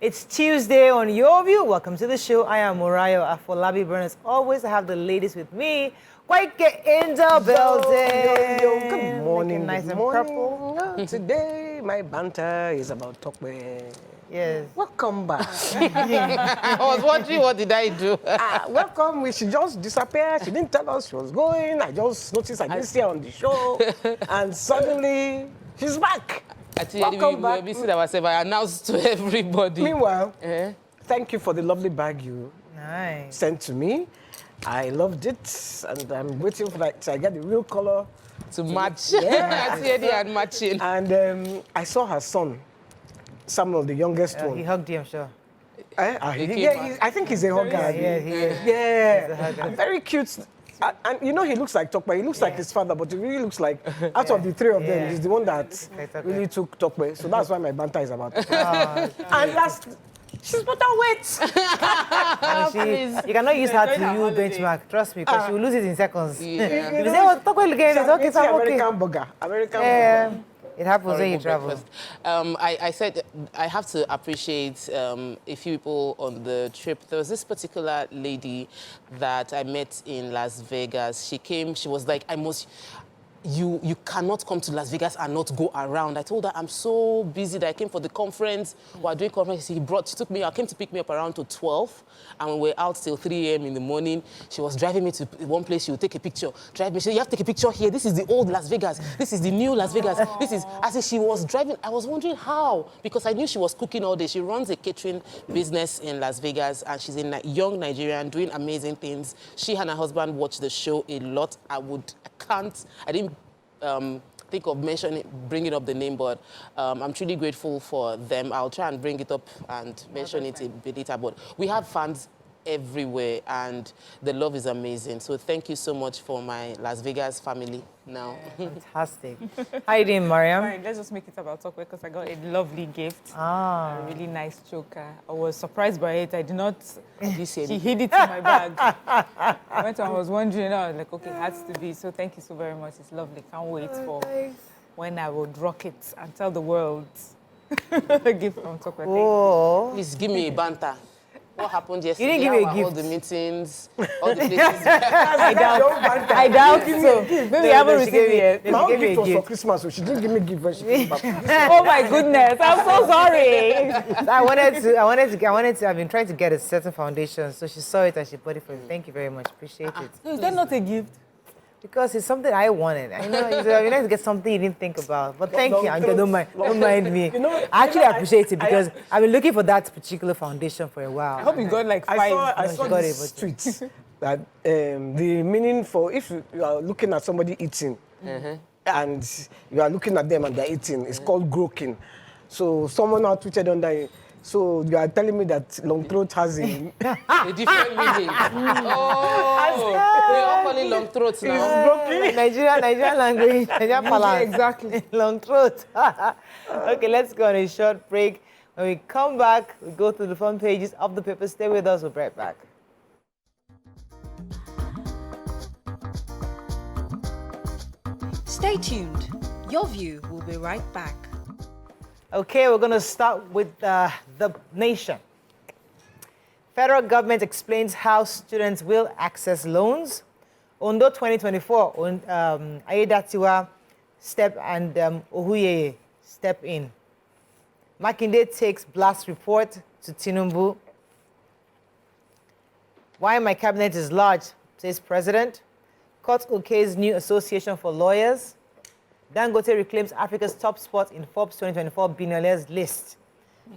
It's Tuesday on Your View. Welcome to the show. I am Morayo Afolabi Burn. As always, I have the ladies with me. Quite get in the building. Good morning. Nice good and morning. purple. Today, my banter is about Tokunbo. Yes. Welcome back. I was wondering, what did I do? Welcome. She just disappeared. She didn't tell us she was going. I just noticed I didn't see her on the show. And suddenly, she's back. Actually, Welcome we back. were missing ourselves. I announced to everybody. Meanwhile, thank you for the lovely bag you Nice. sent to me. I loved it, and I'm waiting for that. So I get the real color. To match. Yeah. Actually, and matching. And I saw her son, Samuel, the youngest one. He hugged you, I'm sure. I think he's a hugger. Yeah, he is. Yeah, He's a hugger. very cute. And you know, he looks like Tokunbo. He looks like his father, but he really looks like, out of the three of them, he's the one that really took Tokunbo. So that's why my banter is about Tokunbo. And last, she's better weight. You cannot use her to use benchmark. Trust me, because she will lose it in seconds. Yeah. If you say, oh, Tokunbo again, it's okay, so I'm okay. American burger. American burger. It happens when you travel. Breakfast. I said I have to appreciate a few people on the trip. There was this particular lady that I met in Las Vegas. She came, she was like, you cannot come to Las Vegas and not go around. I told her, I'm so busy that I came for the conference. We're doing conference. She took me, came to pick me up around to 12, and we were out till 3 a.m. in the morning. She was driving me to one place. She would take a picture. Drive me. She said, you have to take a picture here. This is the old Las Vegas. This is the new Las Vegas. This is, as if she was driving. I was wondering how, because I knew she was cooking all day. She runs a catering business in Las Vegas, and she's a young Nigerian doing amazing things. She and her husband watch the show a lot. I didn't think of bringing up the name, but I'm truly grateful for them. I'll try and bring it up and mention it a bit later. But we have fans everywhere, and the love is amazing. So thank you so much for my Las Vegas family now. Fantastic. How you doing, Mariam? Fine, let's just make it about Tokunbo because I got a lovely gift. Ah. A really nice choker. I was surprised by it. I did not... She She hid it in my bag. I went and I was wondering, I was like, okay, it has to be. So thank you so very much. It's lovely. Can't wait for when I would rock it and tell the world a gift from Tokunbo. Oh. Please give me a banter. What happened yesterday? didn't give me a How were gift. all the meetings, all the places. I doubt so. Maybe I haven't received it yet. My own Give me gift a was for gift. Christmas, so she didn't give me a gift when she came back. Oh my goodness, I'm so sorry. I've been trying to get a certain foundation, so she saw it and she bought it for me. Thank you very much. Appreciate it. Is that not a gift? Because it's something I wanted. I know it's nice to get something you didn't think about. But thank you. Don't mind me. I actually appreciate it because I've been looking for that particular foundation for a while. I hope you got like I 5. saw she got this it, but- tweet that the meaning for if you are looking at somebody eating and you are looking at them and they're eating, it's called groking. So someone now tweeted on that. So you are telling me that long throat has a A different meaning. Oh, we all call it long throats now. Nigerian language, Nigerian balance. Exactly. Long throat. Okay, let's go on a short break. When we come back, we go through the front pages of the paper. Stay with us. We'll be right back. Stay tuned. Your View will be right back. Okay, we're going to start with the nation. Federal government explains how students will access loans. Ondo 2024, Ayedatiwa step and Ohuyeye step in. Makinde takes blast report to Tinubu. Why my cabinet is large, says president. Court okays new association for lawyers. Dangote reclaims Africa's top spot in Forbes 2024 billionaires list.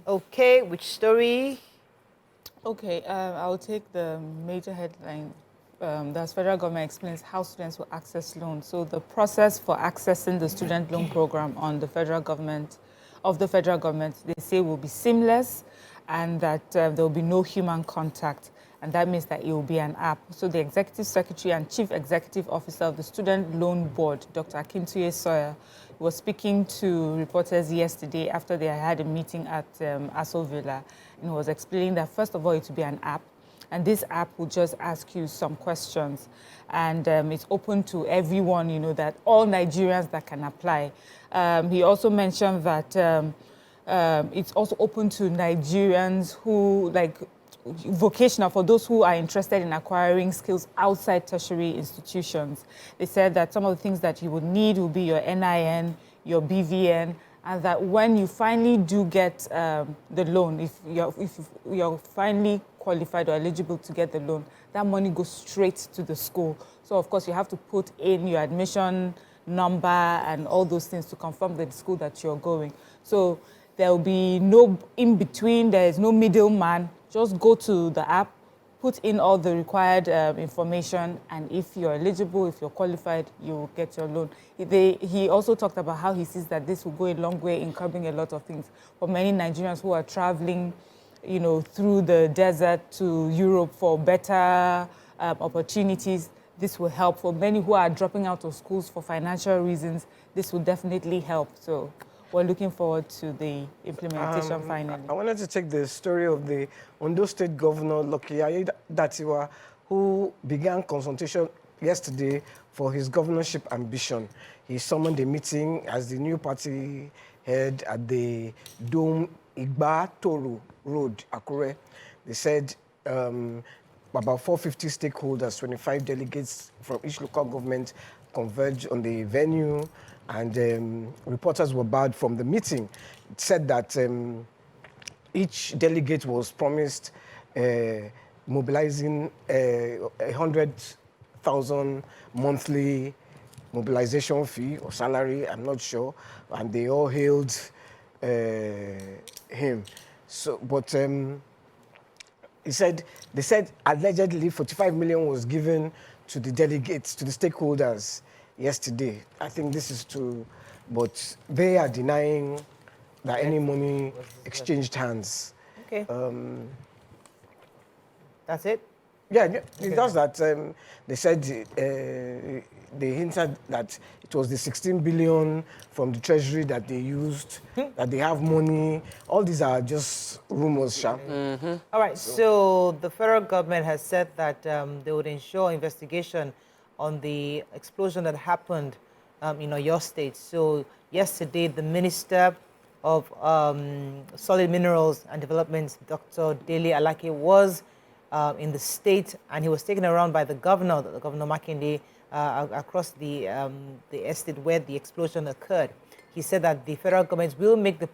Okay, which story? Okay, I'll take the major headline. The federal government explains how students will access loans. So the process for accessing the student loan program on the federal government, they say will be seamless and that there will be no human contact. And that means that it will be an app. So the Executive Secretary and Chief Executive Officer of the Student Loan Board, Dr. Akintuye Sawyer, was speaking to reporters yesterday after they had a meeting at Aso Villa, and was explaining that, first of all, it will be an app, and this app will just ask you some questions, and it's open to everyone, that all Nigerians that can apply. He also mentioned that it's also open to Nigerians who, like, vocational, for those who are interested in acquiring skills outside tertiary institutions. They said that some of the things that you would need will be your NIN, your BVN, and that when you finally do get the loan, if you're finally qualified or eligible to get the loan, that money goes straight to the school. So of course you have to put in your admission number and all those things to confirm the school that you're going. So there will be no in between, there is no middleman. Just go to the app, put in all the required information, and if you're eligible, if you're qualified, you will get your loan. He also talked about how he sees that this will go a long way in curbing a lot of things. For many Nigerians who are traveling, you know, through the desert to Europe for better opportunities, this will help. For many who are dropping out of schools for financial reasons, this will definitely help. So we're looking forward to the implementation finally. I wanted to take the story of the Ondo State Governor, Lucky Datiwa, who began consultation yesterday for his governorship ambition. He summoned a meeting as the new party head at the Dome Igba Toru Road, Akure. They said about 450 stakeholders, 25 delegates from each local government converged on the venue, and reporters were barred from the meeting. It said that each delegate was promised mobilizing 100,000 monthly mobilization fee or salary, I'm not sure, and they all hailed him. So, but they said allegedly 45 million was given to the delegates, to the stakeholders yesterday. I think this is true, but they are denying that any money exchanged hands. Okay. That's it? Yeah, it's just that they said they hinted that it was the 16 billion from the treasury that they used, that they have money. All these are just rumors, Sha. All right, so the federal government has said that they would ensure investigation on the explosion that happened in Oyo State. So yesterday, the Minister of Solid Minerals and Development, Dr. Dele Alake, was in the state, and he was taken around by the Governor Makinde, across the estate where the explosion occurred. He said that the federal government will make the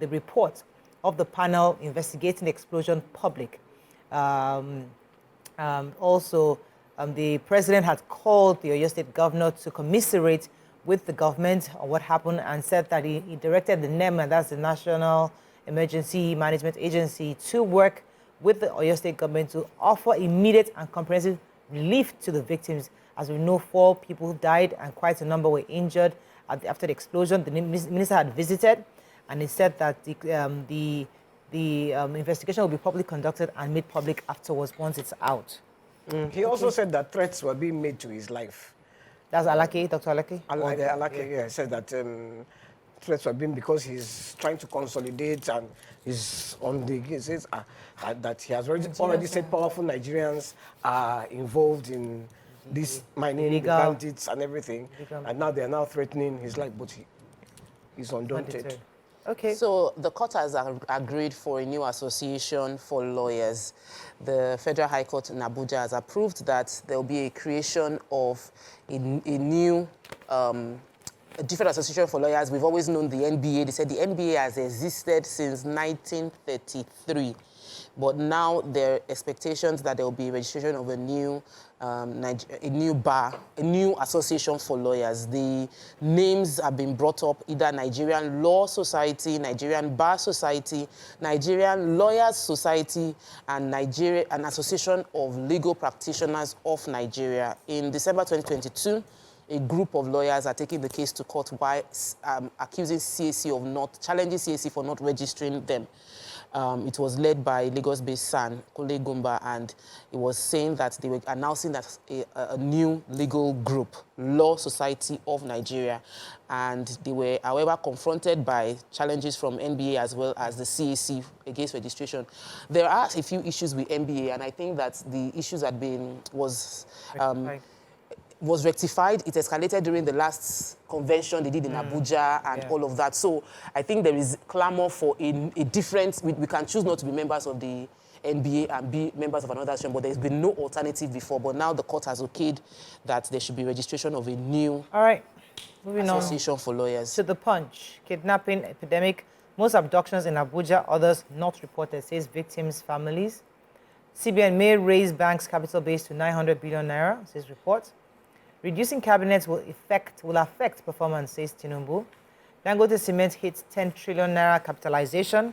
report of the panel investigating the explosion public. Also, the president had called the Oyo State governor to commiserate with the government on what happened, and said that he directed the NEM, and that's the National Emergency Management Agency, to work with the Oyo State government to offer immediate and comprehensive relief to the victims. As we know, 4 people died and quite a number were injured after the explosion. The minister had visited, and he said that the investigation will be properly conducted and made public afterwards once it's out. He also said that threats were being made to his life. That's Alake, Dr. Alake? Alake, yeah, said that threats were being, because he's trying to consolidate, and he's on the, he says that he has already said powerful Nigerians are involved in this mining, bandits and everything, and now they are now threatening his life, but he's undaunted. Okay. So the court has agreed for a new association for lawyers. The Federal High Court in Abuja has approved that there will be a creation of a new a different association for lawyers. We've always known the NBA. They said the NBA has existed since 1933. But now there are expectations that there will be registration of a new bar, a new association for lawyers. The names have been brought up: either Nigerian Law Society, Nigerian Bar Society, Nigerian Lawyers Society, and an Association of Legal Practitioners of Nigeria. In December 2022, a group of lawyers are taking the case to court by accusing CAC of challenging CAC for not registering them. It was led by Lagos-based San, Kole Gumba, and it was saying that they were announcing that a new legal group, Law Society of Nigeria, and they were, however, confronted by challenges from NBA as well as the CAC against registration. There are a few issues with NBA, and I think that the issues had been was rectified. It escalated during the last convention they did in Abuja and all of that. So I think there is clamor for a different, we can choose not to be members of the NBA and be members of another association, but there's been no alternative before. But now the court has okayed that there should be registration of a new moving association for lawyers. To the Punch. Kidnapping epidemic. Most abductions in Abuja, others not reported, says victims' families. CBN may raise bank's capital base to 900 billion naira, says report. Reducing cabinets will affect performance, says Tinubu. Dangote Cement hits 10 trillion naira capitalization.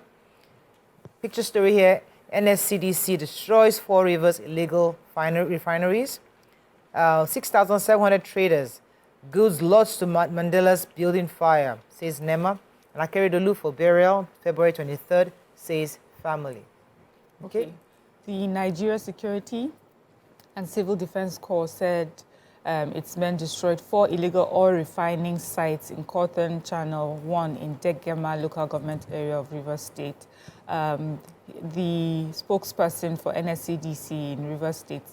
Picture story here. NSCDC destroys 4 rivers illegal refineries. 6,700 traders. Goods lodged to Mandela's building fire, says NEMA. And Akeredolu for burial, February 23rd, says family. Okay. The Nigeria Security and Civil Defense Corps said its men destroyed 4 illegal oil refining sites in Cotton Channel 1 in Degema local government area of Rivers State. The spokesperson for NSCDC in Rivers State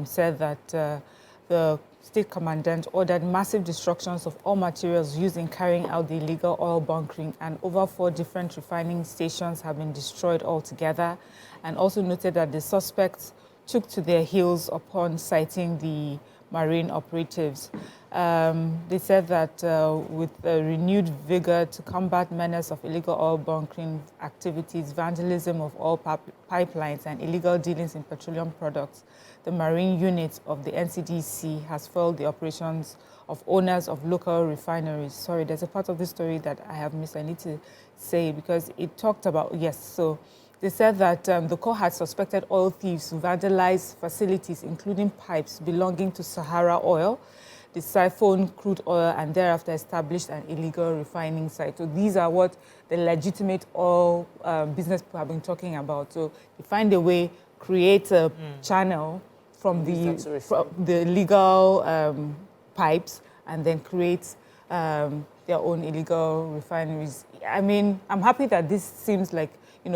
said that the state commandant ordered massive destructions of all materials used in carrying out the illegal oil bunkering, and over 4 different refining stations have been destroyed altogether, and also noted that the suspects took to their heels upon citing the marine operatives. They said that with renewed vigor to combat menace of illegal oil bunkering activities, vandalism of oil pipelines, and illegal dealings in petroleum products, the marine unit of the NCDC has foiled the operations of owners of local refineries. Sorry, there's a part of this story that I have missed. I need to say because it talked about, so they said that the Corps had suspected oil thieves to vandalize facilities, including pipes belonging to Sahara Oil, the siphon crude oil, and thereafter established an illegal refining site. So these are what the legitimate oil business people have been talking about. So they find a way, create a channel from the legal pipes, and then create their own illegal refineries. I mean, I'm happy that this seems like,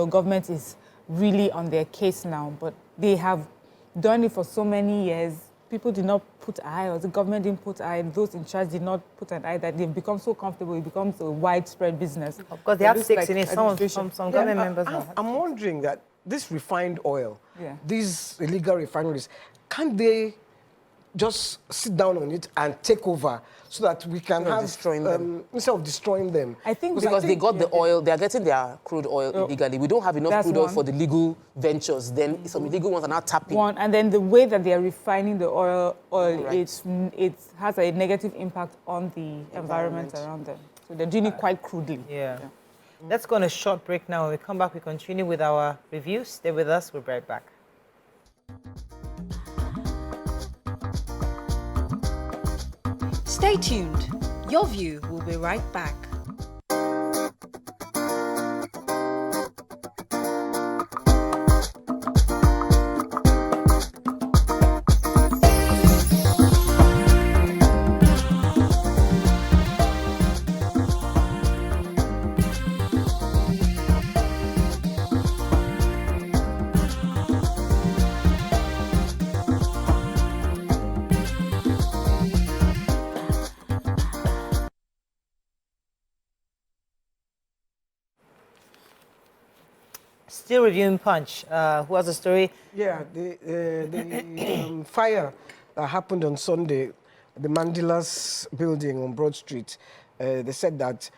government is really on their case now, but they have done it for so many years. People did not put eye, or the government didn't put eye, those in charge did not put an eye, that they've become so comfortable, it becomes a widespread business. Of course, they have stakes in it. Some government members have. I'm wondering that this refined oil, these illegal refineries, can't they just sit down on it and take over so that we can have destroying them instead of destroying them? I think because they got the oil, they are getting their crude oil illegally. We don't have enough crude oil for the legal ventures. Then some illegal ones are now tapping. And then the way that they are refining the oil it has a negative impact on the environment around them. So they're doing it quite crudely. Let's go on a short break now. When we come back, we continue with our review. Stay with us. We'll be right back. Stay tuned. Your View will be right back. Still reviewing Punch. Who has a story? Yeah, the fire that happened on Sunday, the Mandela's building on Broad Street, they said that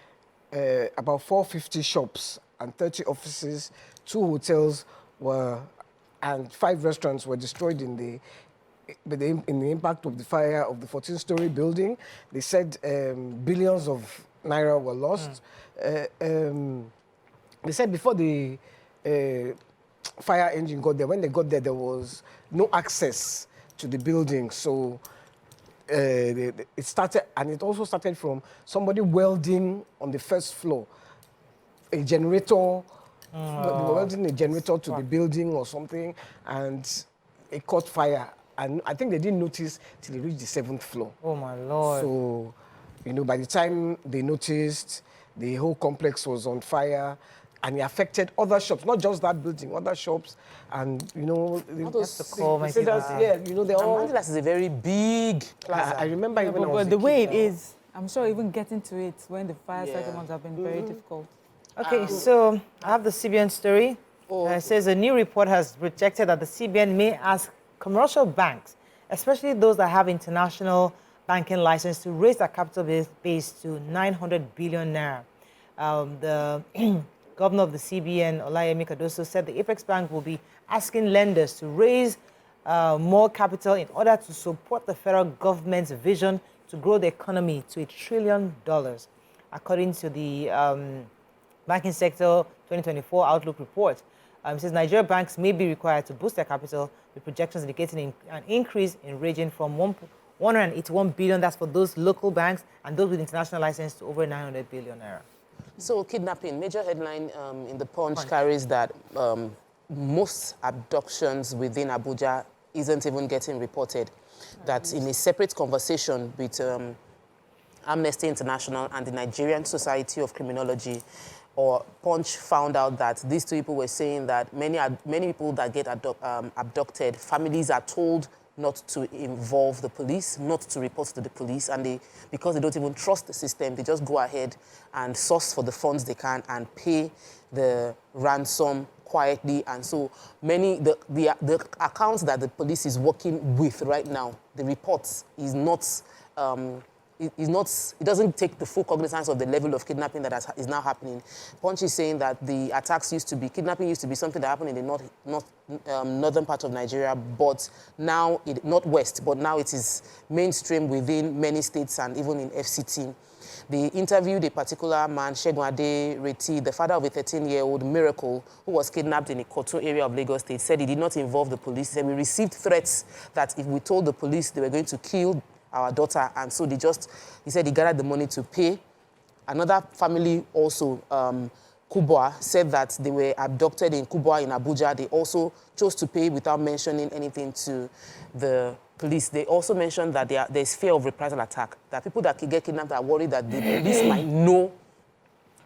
about 450 shops and 30 offices, 2 hotels and 5 restaurants were destroyed in the impact of the fire of the 14-story building. They said billions of naira were lost. They said before the fire engine got there, when they got there, there was no access to the building. So it started, and it also started from somebody welding on the first floor, a generator. They were welding a generator to the building or something, and it caught fire. And I think they didn't notice till they reached the 7th floor. Oh my Lord. So, by the time they noticed, the whole complex was on fire. and it affected other shops, not just that building, other shops, and those the call, my they people. yeah, they're all. Mandilas is a very big plaza. I remember even when I was But the a way kid, it is, I'm sure even getting to it when the fire Yeah. settlements have been very difficult. Okay, so I have the CBN story. It says a new report has projected that the CBN may ask commercial banks, especially those that have international banking license, to raise their capital base to 900 billion naira. The governor of the CBN, Olayemi Cardoso, said the Apex Bank will be asking lenders to raise more capital in order to support the federal government's vision to grow the economy to $1 trillion. According to the Banking Sector 2024 Outlook report, it says Nigerian banks may be required to boost their capital, with projections indicating an increase in ranging from 181 billion, that's for those local banks, and those with international license, to over 900 billion naira. So kidnapping, major headline in the Punch carries that most abductions within Abuja isn't even getting reported. That in a separate conversation with Amnesty International and the Nigerian Society of Criminology, Punch found out that these two people were saying that many people that get abducted, families are told not to involve the police, not to report to the police, and because they don't even trust the system, they just go ahead and source for the funds they can and pay the ransom quietly. And so the accounts that the police is working with right now, the reports is not. It doesn't take the full cognizance of the level of kidnapping that is now happening. Punch is saying that the attacks kidnapping used to be something that happened in the northern part of Nigeria, but now, northwest, but now it is mainstream within many states and even in FCT. They interviewed a particular man, Segun Ade Reti, the father of a 13-year-old Miracle, who was kidnapped in a Koto area of Lagos State. Said he did not involve the police. He said we received threats that if we told the police, they were going to kill our daughter, and so he said he gathered the money to pay. Another family also, Kubwa, said that they were abducted in Kubwa in Abuja. They also chose to pay without mentioning anything to the police. They also mentioned that there's fear of reprisal attack, that people that get kidnapped are worried that the police might know,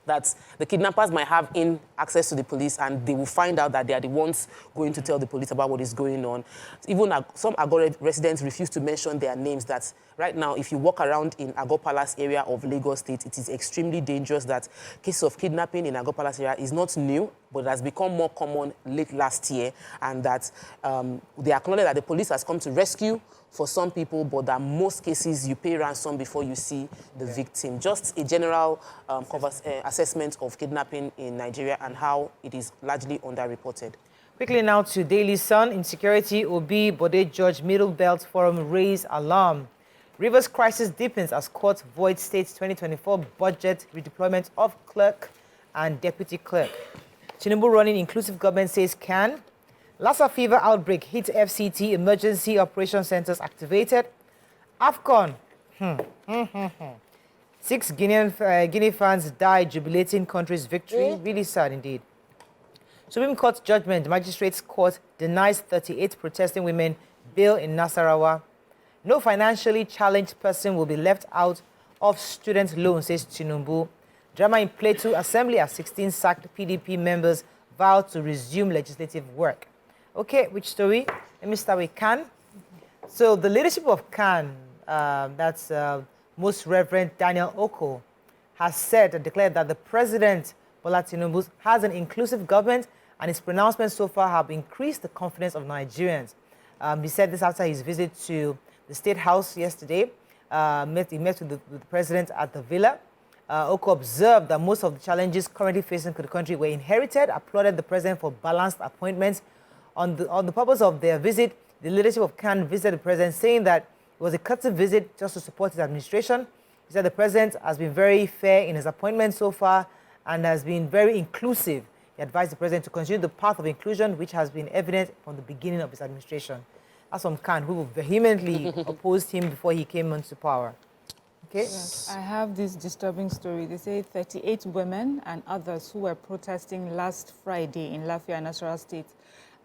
that the kidnappers might have access to the police, and they will find out that they are the ones going to tell the police about what is going on. Even some Agor residents refuse to mention their names. That right now, if you walk around in Agor Palace area of Lagos State, it is extremely dangerous. That case of kidnapping in Agor Palace area is not new, but it has become more common late last year, and that they acknowledge that the police has come to rescue for some people, but that most cases you pay ransom before you see the victim. Just a general assessment of kidnapping in Nigeria and how it is largely underreported. Quickly now to Daily Sun. Insecurity, Obi, Bode Judge, Middle Belt Forum raise alarm. Rivers crisis deepens as court voids state's 2024 budget redeployment of clerk and deputy clerk. Tinubu running inclusive government says can. Lassa fever outbreak hits FCT, emergency operation centers activated. AFCON. 6 Guinea fans died jubilating country's victory. Really sad indeed. Supreme Court judgment. Magistrates Court denies 38 protesting women bail in Nasarawa. No financially challenged person will be left out of student loan, says Tinubu. Drama in Plateau Assembly as 16 sacked PDP members vow to resume legislative work. Okay, which story? Let me start with CAN. So the leadership of CAN, that's Most Reverend Daniel Oko, has said and declared that the President, Bola Tinubu, has an inclusive government, and his pronouncements so far have increased the confidence of Nigerians. He said this after his visit to the State House yesterday. He met with the President at the Villa. Oko observed that most of the challenges currently facing the country were inherited, applauded the President for balanced appointments. On the purpose of their visit, the leadership of CAN visited the President, saying that it was a courtesy visit just to support his administration. He said the President has been very fair in his appointments so far and has been very inclusive. He advised the President to continue the path of inclusion, which has been evident from the beginning of his administration. That's from CAN, who vehemently opposed him before he came into power. Okay. Yes, I have this disturbing story. They say 38 women and others who were protesting last Friday in Lafia, Nasarawa State,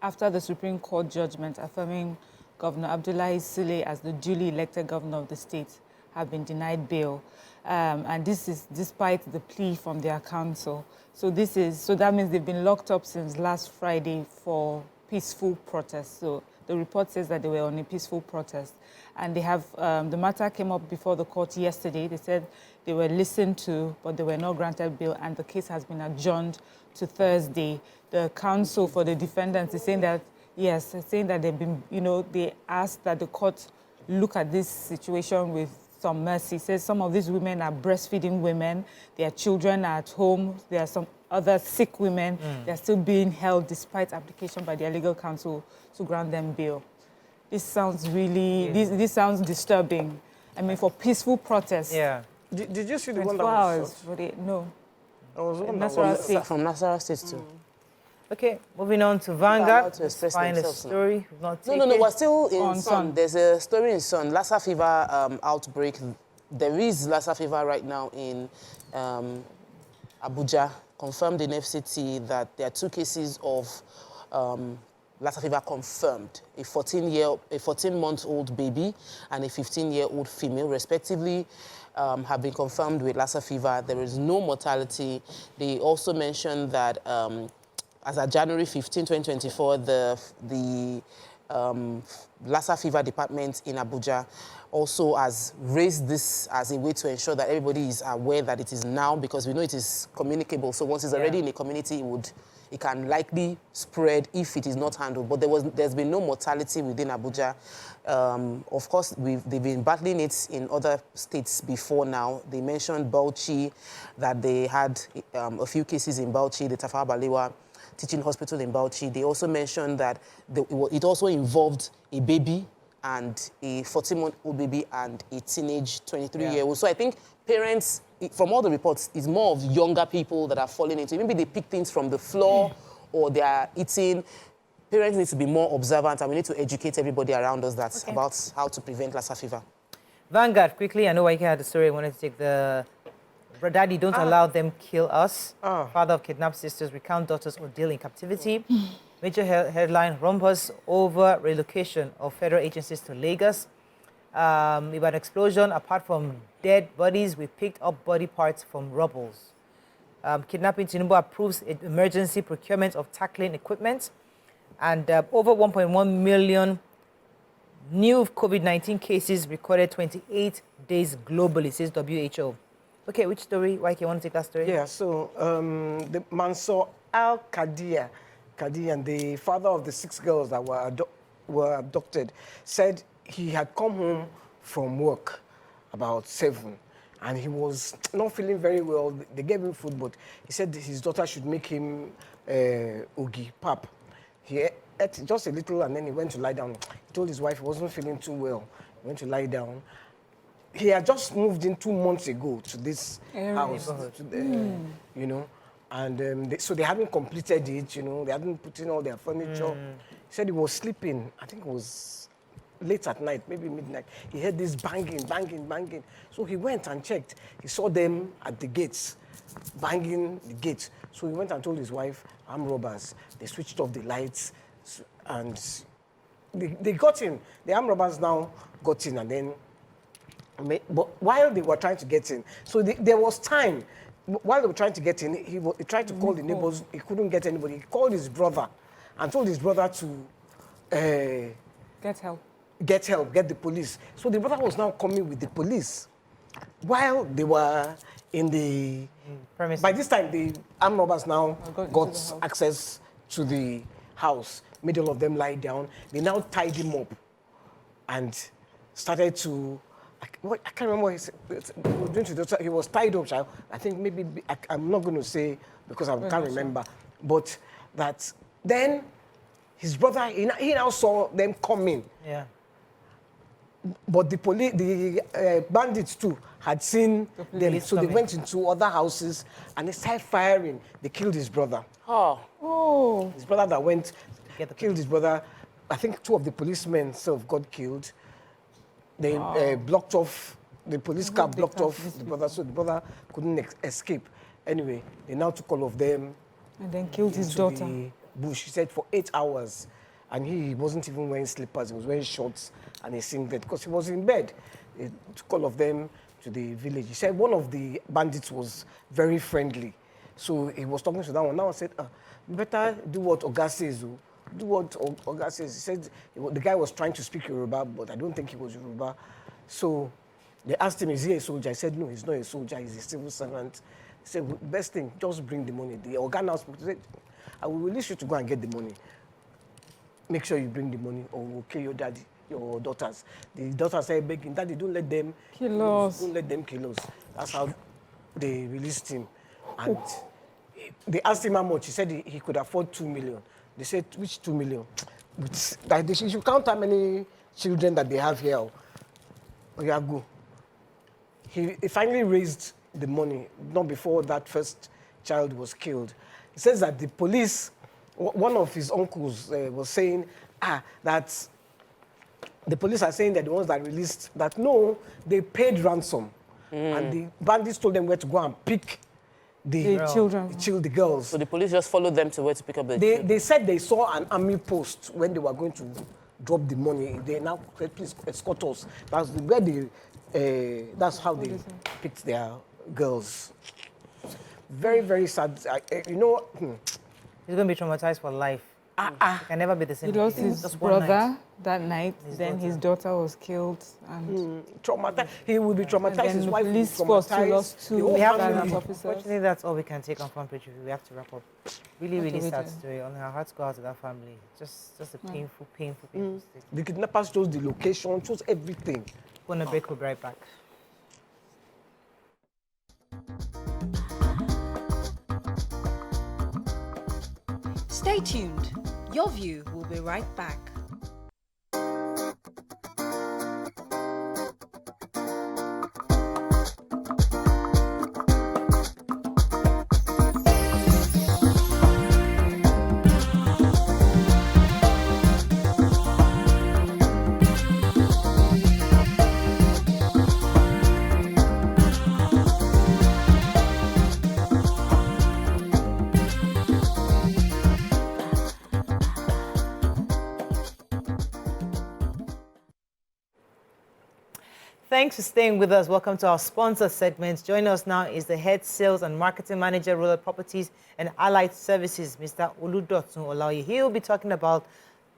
after the Supreme Court judgment affirming Governor Abdullahi Sule as the duly elected governor of the state, have been denied bail. And this is despite the plea from their counsel. So that means they've been locked up since last Friday for peaceful protest. So the report says that they were on a peaceful protest. And they have, the matter came up before the court yesterday. They said they were listened to, but they were not granted bail, and the case has been adjourned to Thursday. The counsel for the defendants is saying that, yes, saying that they've been, they asked that the court look at this situation with some mercy. Says some of these women are breastfeeding women, their children are at home, there are some other sick women, they're still being held despite application by their legal counsel to grant them bail. This sounds really, this sounds disturbing. I mean, for peaceful protests. Yeah. Did you see the one that 24 hours? was No. I was one From Nasarawa State too. Okay, moving on to Vanguard. Find a story. No, we're still in Sun. There's a story in Sun. Lassa fever outbreak. There is Lassa fever right now in Abuja. Confirmed in FCT that there are 2 cases of Lassa fever confirmed. A 14-month-old baby and a 15-year-old female, respectively, have been confirmed with Lassa fever. There is no mortality. They also mentioned that as of January 15, 2024, the Lassa fever department in Abuja also has raised this as a way to ensure that everybody is aware that it is now, because we know it is communicable. So once it's already in a community, it can likely spread if it is not handled. But there's been no mortality within Abuja. Of course, they've been battling it in other states before now. They mentioned Bauchi, that they had a few cases in Bauchi, the Tafawa Balewa Teaching Hospital in Bauchi. They also mentioned that it also involved a baby and a 14-month-old baby and a teenage 23-year-old. So I think parents, from all the reports, it's more of younger people that are falling into it. Maybe they pick things from the floor or they are eating. Parents need to be more observant, and we need to educate everybody around us about how to prevent Lassa fever. Vanguard, quickly, I know Waike had a story. I wanted to take the... Daddy, don't allow them kill us. Father of kidnapped sisters, recount daughter's ordeal in captivity. Major headline, rumpus over relocation of federal agencies to Lagos. About an explosion, apart from dead bodies, we picked up body parts from rubbles. Kidnapping, Tinubu approves emergency procurement of tackling equipment. And over 1.1 million new COVID-19 cases recorded 28 days globally, says WHO. Okay, which story? Why you want to take that story? Yeah, so the Mansour Al-Qadiya, and the father of the 6 girls that were abducted, said he had come home from work about 7, and he was not feeling very well. They gave him food, but he said his daughter should make him ugi, pap. He ate just a little, and then he went to lie down. He told his wife he wasn't feeling too well. He went to lie down. He had just moved in 2 months ago to this house, you know, and so they hadn't completed it, you know, they hadn't put in all their furniture. He said he was sleeping, I think it was late at night, maybe midnight. He heard this banging, banging, banging. So he went and checked. He saw them at the gates, banging the gates. So he went and told his wife, armed robbers. They switched off the lights, and they got in. The armed robbers now got in, and then, but while they were trying to get in, so there was time. While they were trying to get in, he tried to call the neighbors. He couldn't get anybody. He called his brother and told his brother to get help. Get help, get the police. So the brother was now coming with the police while they were in the premises. By this time, the armed robbers now got access to the house, made all of them lie down. They now tied him up and started to... I can't remember what he said. He was tied up, child. I think maybe, I'm not going to say because I can't remember, but that then his brother, he now saw them coming. Yeah. But the bandits too had seen them, so they went into other houses and they started firing. They killed his brother. Oh. His brother that went, killed his brother. I think 2 of the policemen got killed. They blocked off, the police car blocked off the brother, so the brother couldn't escape. Anyway, they now took all of them. And then killed his daughter. The bush, he said, for 8 hours. And he wasn't even wearing slippers, he was wearing shorts and a singlet because he was in bed. He took all of them to the village. He said one of the bandits was very friendly. So he was talking to that one. That one said, better do what Oga says. Oh. Do what Oga says. He said the guy was trying to speak Yoruba, but I don't think he was Yoruba. So they asked him, is he a soldier? He said, no, he's not a soldier. He's a civil servant. He said, well, best thing, just bring the money. The Oga now spoke. He said, I will release you to go and get the money. Make sure you bring the money or we'll kill your daddy, your daughters. The daughters said, begging, daddy, don't let them kill us. Don't let them kill us. That's how they released him. And they asked him how much. He said he could afford 2 million. They said, which 2 million? Like they should count how many children that they have here. Oh, yeah, go. He finally raised the money, not before that first child was killed. He says that the police, one of his uncles was saying, that the police are saying that the ones that released, that no, they paid ransom. And the bandits told them where to go and pick the children. The girls. So the police just followed them to where to pick up the children? They said they saw an army post when they were going to drop the money. They now said, please escort us. That's how they picked their girls. Very, very sad. He's going to be traumatized for life. He can never be the same. He lost his brother that night. Then his daughter was killed. And traumatized. He will be traumatized. His wife will be police force traumatized. lost 2 officers. Unfortunately, that's all we can take on front page review. We have to wrap up. Really, really sad story. On our hearts go out to that family. Just a painful story. The kidnappers chose the location, chose everything. We're going to break. We'll be right back. Stay tuned. Your view will be right back. Thanks for staying with us. Welcome to our sponsor segment. Joining us now is the Head Sales and Marketing Manager, Rural Properties and Allied Services, Mr. Oludotun Olaoye. He will be talking about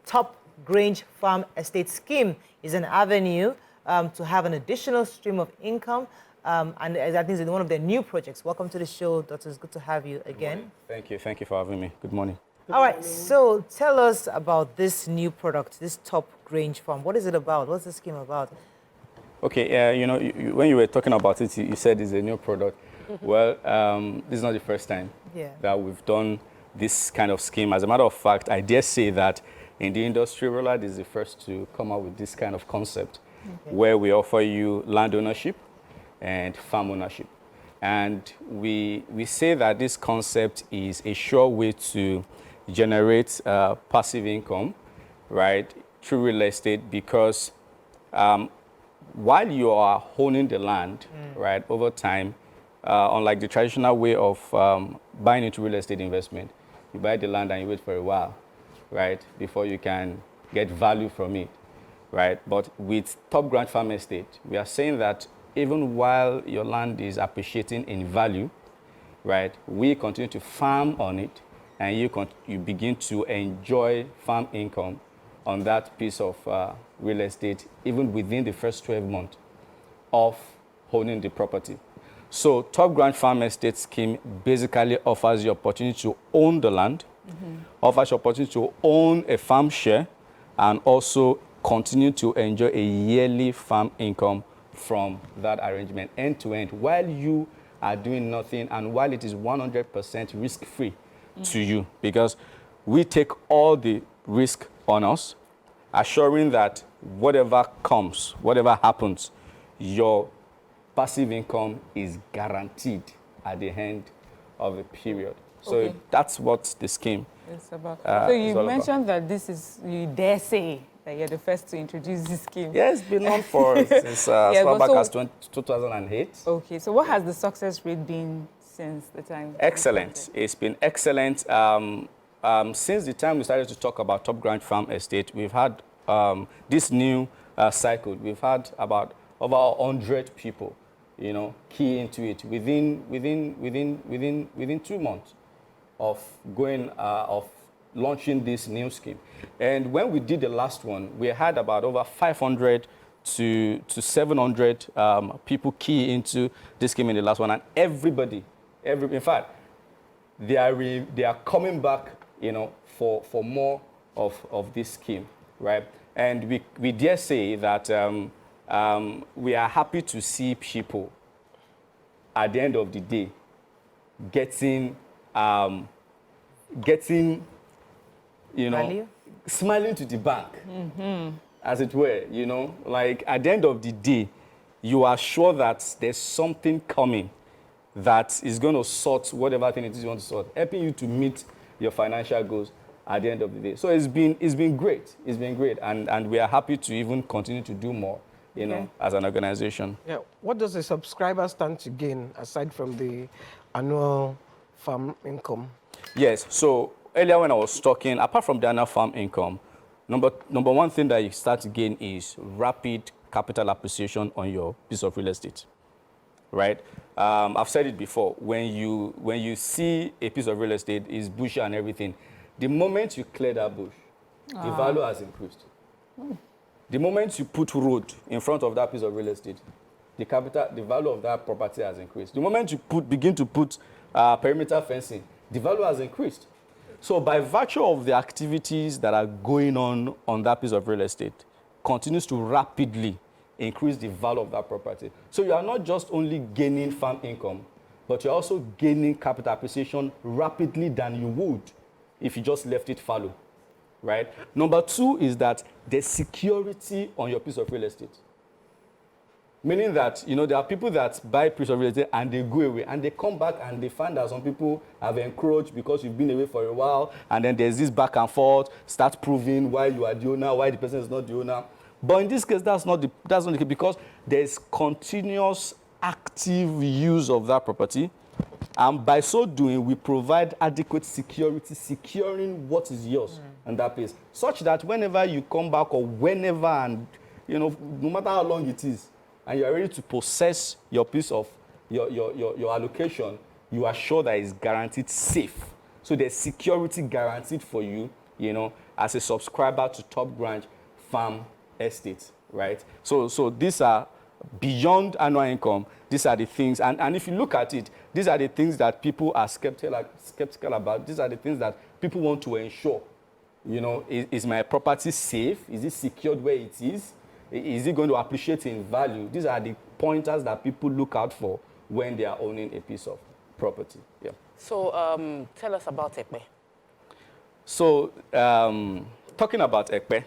Top Grange Farm Estate Scheme. Is an avenue to have an additional stream of income. And I think it's one of their new projects. Welcome to the show, Doctor. It's good to have you again. Thank you. Thank you for having me. Good morning. All right. So tell us about this new product, this Top Grange Farm. What is it about? What's the scheme about? Okay, when you were talking about it, you said it's a new product. Well, this is not the first time that we've done this kind of scheme. As a matter of fact, I dare say that in the industry, Roland is the first to come up with this kind of concept where we offer you land ownership and farm ownership. And we say that this concept is a sure way to generate passive income, right, through real estate because while you are owning the land, right, over time, unlike the traditional way of buying into real estate investment, you buy the land and you wait for a while, right, before you can get value from it, right? But with Top Grange Farm Estate, we are saying that even while your land is appreciating in value, right, we continue to farm on it, and you begin to enjoy farm income on that piece of real estate, even within the first 12 months of owning the property. So Top Grange Farm Estate Scheme basically offers you opportunity to own the land, offers you opportunity to own a farm share, and also continue to enjoy a yearly farm income from that arrangement end to end while you are doing nothing and while it is 100% risk-free to you, because we take all the risk on us, assuring that whatever comes, whatever happens, your passive income is guaranteed at the end of a period. So that's what the scheme is about. So you mentioned that this is, you dare say, that you're the first to introduce this scheme. Yeah, it's been on for since as far back as 2008. Okay, so what has the success rate been since the time? Excellent. It's been excellent. Since the time we started to talk about Top Grange Farm Estate, we've had this new cycle. We've had about over 100 people, you know, key into it within 2 months of launching this new scheme. And when we did the last one, we had about over 500 to 700 people key into this scheme in the last one, and everybody, in fact, they are coming back, you know, for more of this scheme, right? And we dare say that we are happy to see people at the end of the day getting, you know, Value? smiling to the bank, as it were, you know, like at the end of the day, you are sure that there's something coming that is going to sort whatever thing it is you want to sort, helping you to meet your financial goals at the end of the day. So it's been great. It's been great, and we are happy to even continue to do more, you know, as an organization. Yeah. What does a subscriber stand to gain aside from the annual farm income? Yes. So earlier when I was talking, apart from the annual farm income, number one thing that you start to gain is rapid capital appreciation on your piece of real estate, right? I've said it before. When you see a piece of real estate, is bushy and everything, the moment you clear that bush, the value has increased. The moment you put road in front of that piece of real estate, the value of that property has increased. The moment you begin to put perimeter fencing, the value has increased. So by virtue of the activities that are going on that piece of real estate, continues to rapidly increase the value of that property. So you are not just only gaining farm income, but you're also gaining capital appreciation rapidly than you would if you just left it fallow, right? Number two is that there's security on your piece of real estate. Meaning that, you know, there are people that buy piece of real estate and they go away and they come back and they find that some people have encroached because you've been away for a while, and then there's this back and forth, start proving why you are the owner, why the person is not the owner. But in this case, that's not the case, because there's continuous active use of that property. And by so doing, we provide adequate security, securing what is yours in that place, such that whenever you come back, or whenever, and, you know, no matter how long it is, and you are ready to possess your piece of your allocation, you are sure that it's guaranteed safe. So there's security guaranteed for you, you know, as a subscriber to Top Branch Farm Estate, right? So these are beyond annual income. These are the things, and if you look at it, these are the things that people are skeptical about. These are the things that people want to ensure. You know, is my property safe? Is it secured where it is? Is it going to appreciate in value? These are the pointers that people look out for when they are owning a piece of property. Yeah. So tell us about Ekpe. So talking about Ekpe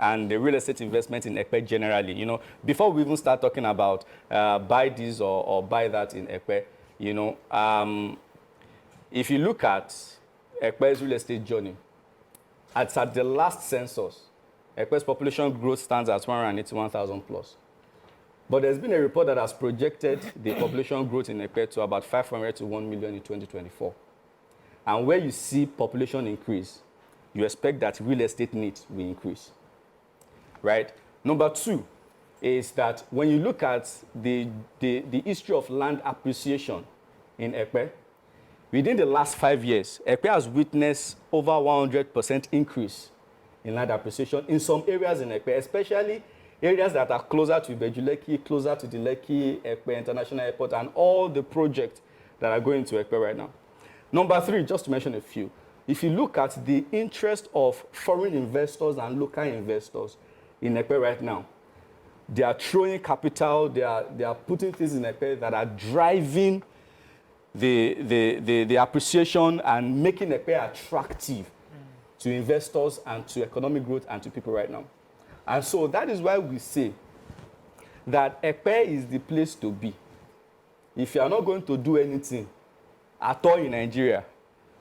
and the real estate investment in Ekpe generally, you know, before we even start talking about buy this or buy that in Ekpe, you know, if you look at Ekpe's real estate journey, at the last census, Ekpe's population growth stands at 181,000 plus. But there's been a report that has projected the population growth in Ekpe to about 500 to 1 million in 2024. And where you see population increase, you expect that real estate needs will increase, right? Number two is that when you look at the history of land appreciation in Ekpe, within the last 5 years, Ekpe has witnessed over 100% increase in land appreciation in some areas in Ekpe, especially areas that are closer to Bejuleki, closer to the Lekki Ekpe International Airport, and all the projects that are going to Ekpe right now. Number three, just to mention a few, if you look at the interest of foreign investors and local investors in Ekpe right now, they are throwing capital, they are putting things in Ekpe that are driving the appreciation and making Ekpe attractive to investors and to economic growth and to people right now. And so that is why we say that Ekpe is the place to be. If you are not going to do anything at all in Nigeria,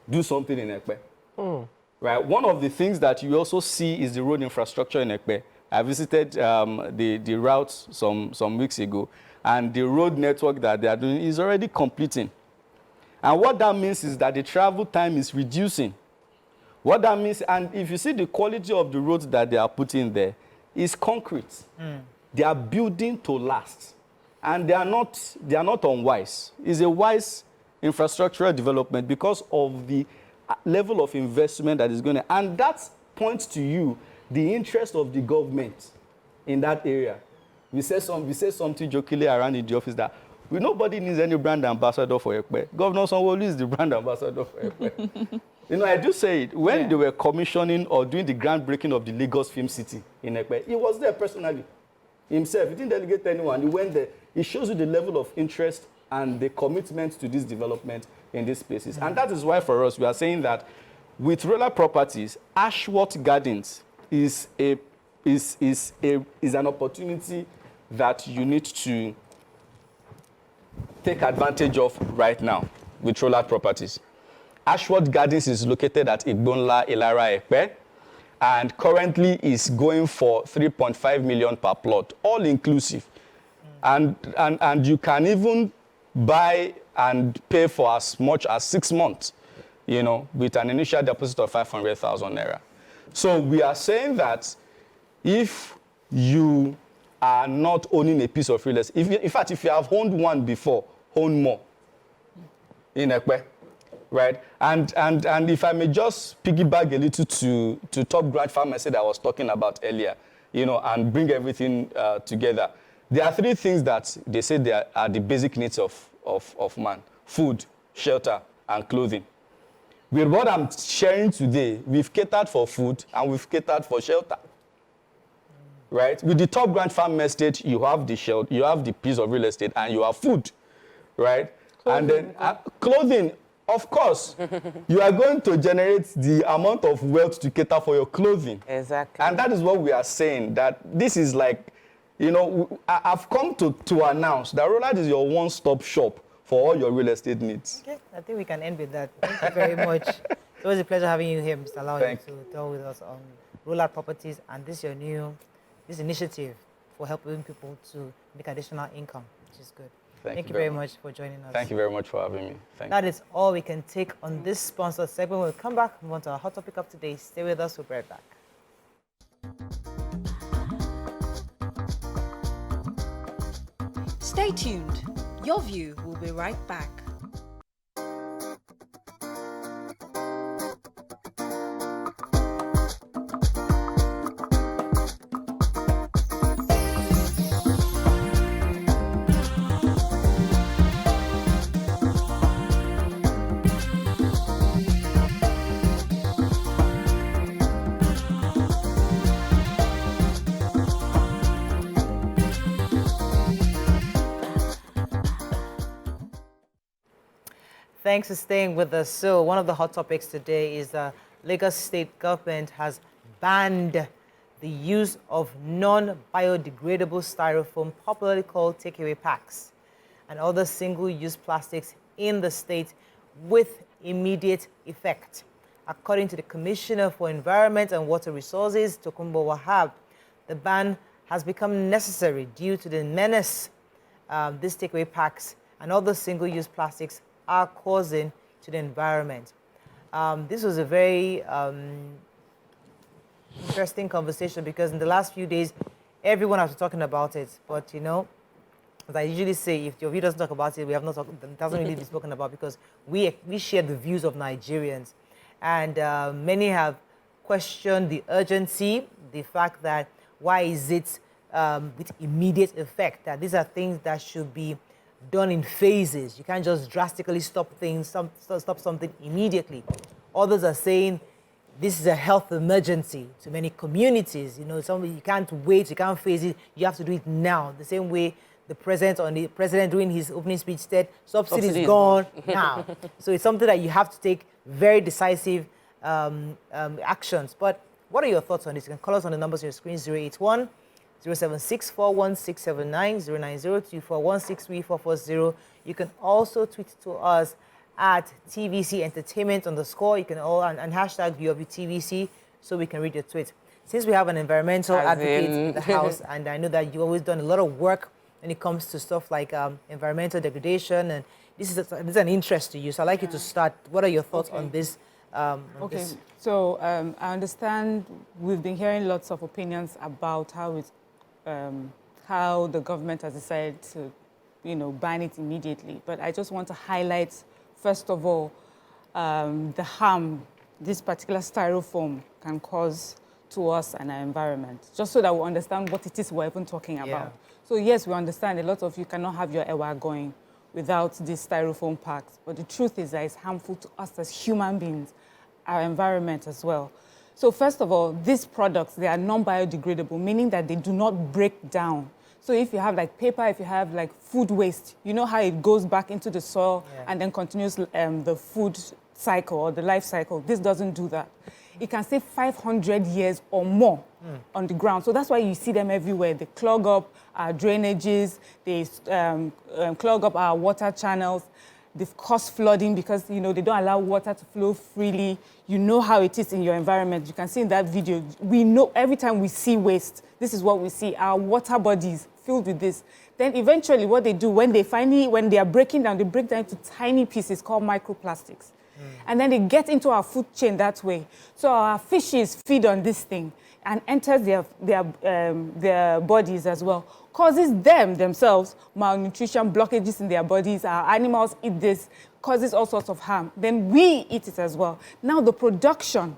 do something in Ekpe. Right? One of the things that you also see is the road infrastructure in Ekpe. I visited the route some weeks ago, and the road network that they are doing is already completing. And what that means is that the travel time is reducing. What that means, and if you see the quality of the roads that they are putting there, is concrete. they are building to last. And they are not unwise. It's a wise infrastructural development because of the level of investment that is going to, and that points to you the interest of the government in that area. We say something jokingly around in the office that nobody needs any brand ambassador for Ekpe. Governor Sanwo-Olu is the brand ambassador for Ekpe. I do say it. When they were commissioning or doing the groundbreaking of the Lagos Film City in Ekpe, he was there personally himself. He didn't delegate anyone. He went there. It shows you the level of interest and the commitment to this development in these places. And that is why for us, we are saying that with rural properties, Ashworth Gardens is an opportunity that you need to take advantage of right now with rural properties. Ashworth Gardens is located at Igbonla, Ilara, Ekpe, and currently is going for 3.5 million per plot, all inclusive. And you can even buy and pay for as much as 6 months, with an initial deposit of 500,000 naira. So we are saying that if you are not owning a piece of real estate, in fact, if you have owned one before, own more in Ekpe, right? And if I may just piggyback a little to Top Grant Pharmacy that I was talking about earlier, and bring everything together. There are 3 things that they say they are the basic needs of man: food, shelter, and clothing. With what I'm sharing today, we've catered for food and we've catered for shelter. Right? With the Top Grant Farm Estate, you have the shelter, you have the piece of real estate, and you have food. Right? Clothing. And then clothing, of course, you are going to generate the amount of wealth to cater for your clothing. Exactly. And that is what we are saying, that this is like, I've come to announce that Roland is your one-stop shop for all your real estate needs. Okay, I think we can end with that. Thank you very much. It was a pleasure having you here, Mr. Lawrence, to talk with us on rural properties, and this is your this initiative for helping people to make additional income, which is good. Thank you very much for joining us. Thank you very much for having me. That is all we can take on this sponsored segment. When we come back, move on to our hot topic of today. Stay with us, we'll be right back. Stay tuned. Your View will be right back. Thanks for staying with us. So one of the hot topics today is Lagos State government has banned the use of non-biodegradable styrofoam, popularly called takeaway packs, and other single-use plastics in the state with immediate effect. According to the Commissioner for Environment and Water Resources, Tokunbo Wahab, the ban has become necessary due to the menace these takeaway packs and other single-use plastics are causing to the environment. This was a very interesting conversation because in the last few days, everyone has been talking about it. But as I usually say, if your view doesn't talk about it, we have not talked, it doesn't really be spoken about because we share the views of Nigerians. And many have questioned the urgency, the fact that why is it with immediate effect, that these are things that should be done in phases. You can't just drastically stop things, stop something immediately. Others are saying this is a health emergency to many communities. You can't wait, you can't phase it, you have to do it now. The same way the president during his opening speech said, subsidies gone now. So it's something that you have to take very decisive actions. But what are your thoughts on this? You can call us on the numbers on your screen, 081 07641679090 2416340. You can also tweet to us at TVC Entertainment _. You can and hashtag UWTVC so we can read your tweet. Since we have an environmental advocate in the house, and I know that you've always done a lot of work when it comes to stuff like environmental degradation, and this is an interest to you. So I'd like you to start. What are your thoughts on this? So I understand we've been hearing lots of opinions about how how the government has decided to, ban it immediately. But I just want to highlight, first of all, the harm this particular styrofoam can cause to us and our environment, just so that we understand what it is we're even talking about. Yeah. So yes, we understand a lot of you cannot have your ewa going without these styrofoam packs, but the truth is that it's harmful to us as human beings, our environment as well. So first of all, these products, they are non-biodegradable, meaning that they do not break down. So if you have like paper, if you have like food waste, you know how it goes back into the soil and then continues the food cycle or the life cycle. This doesn't do that. It can stay 500 years or more on the ground. So that's why you see them everywhere. They clog up our drainages, they clog up our water channels. They've caused flooding because, they don't allow water to flow freely. You know how it is in your environment. You can see in that video, we know every time we see waste, this is what we see, our water bodies filled with this. Then eventually what they do, when they are breaking down, they break down into tiny pieces called microplastics. And then they get into our food chain that way. So our fishes feed on this thing and enters their bodies as well. Causes themselves malnutrition, blockages in their bodies. Our animals eat this, causes all sorts of harm. Then we eat it as well. Now the production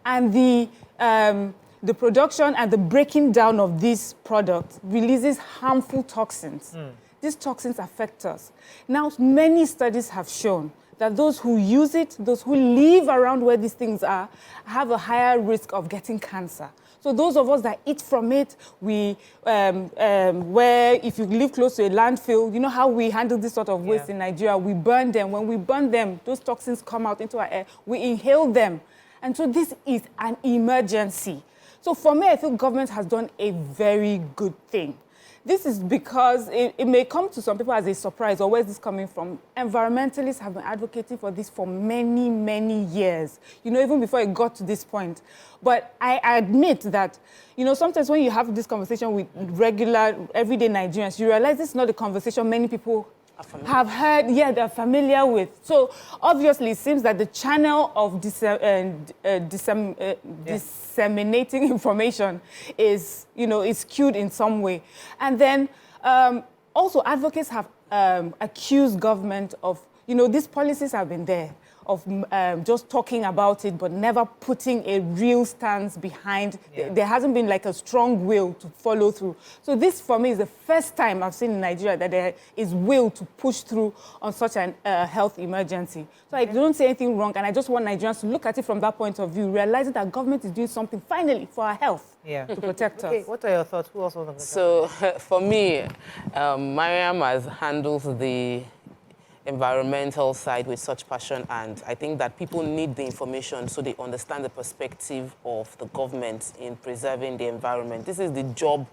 and the breaking down of these products releases harmful toxins. These toxins affect us. Now many studies have shown that those who use it, those who live around where these things are, have a higher risk of getting cancer. So those of us that eat from it, where if you live close to a landfill, you know how we handle this sort of waste in Nigeria, we burn them. When we burn them, those toxins come out into our air, we inhale them. And so this is an emergency. So for me, I feel government has done a very good thing. This is because it may come to some people as a surprise, or where's this coming from? Environmentalists have been advocating for this for many, many years, even before it got to this point. But I admit that, sometimes when you have this conversation with regular, everyday Nigerians, you realize this is not a conversation many people have heard, they're familiar with. So obviously it seems that the channel of disseminating information is, is skewed in some way. And then also advocates have accused government of, these policies have been there, of just talking about it, but never putting a real stance behind. There hasn't been like a strong will to follow through. So this, for me, is the first time I've seen in Nigeria that there is will to push through on such a health emergency. So I don't say anything wrong, and I just want Nigerians to look at it from that point of view, realizing that government is doing something, finally, for our health, to protect us. What are your thoughts? Who else wants to So, for me, Mariam has handled the environmental side with such passion, and I think that people need the information so they understand the perspective of the government in preserving the environment. This is the job.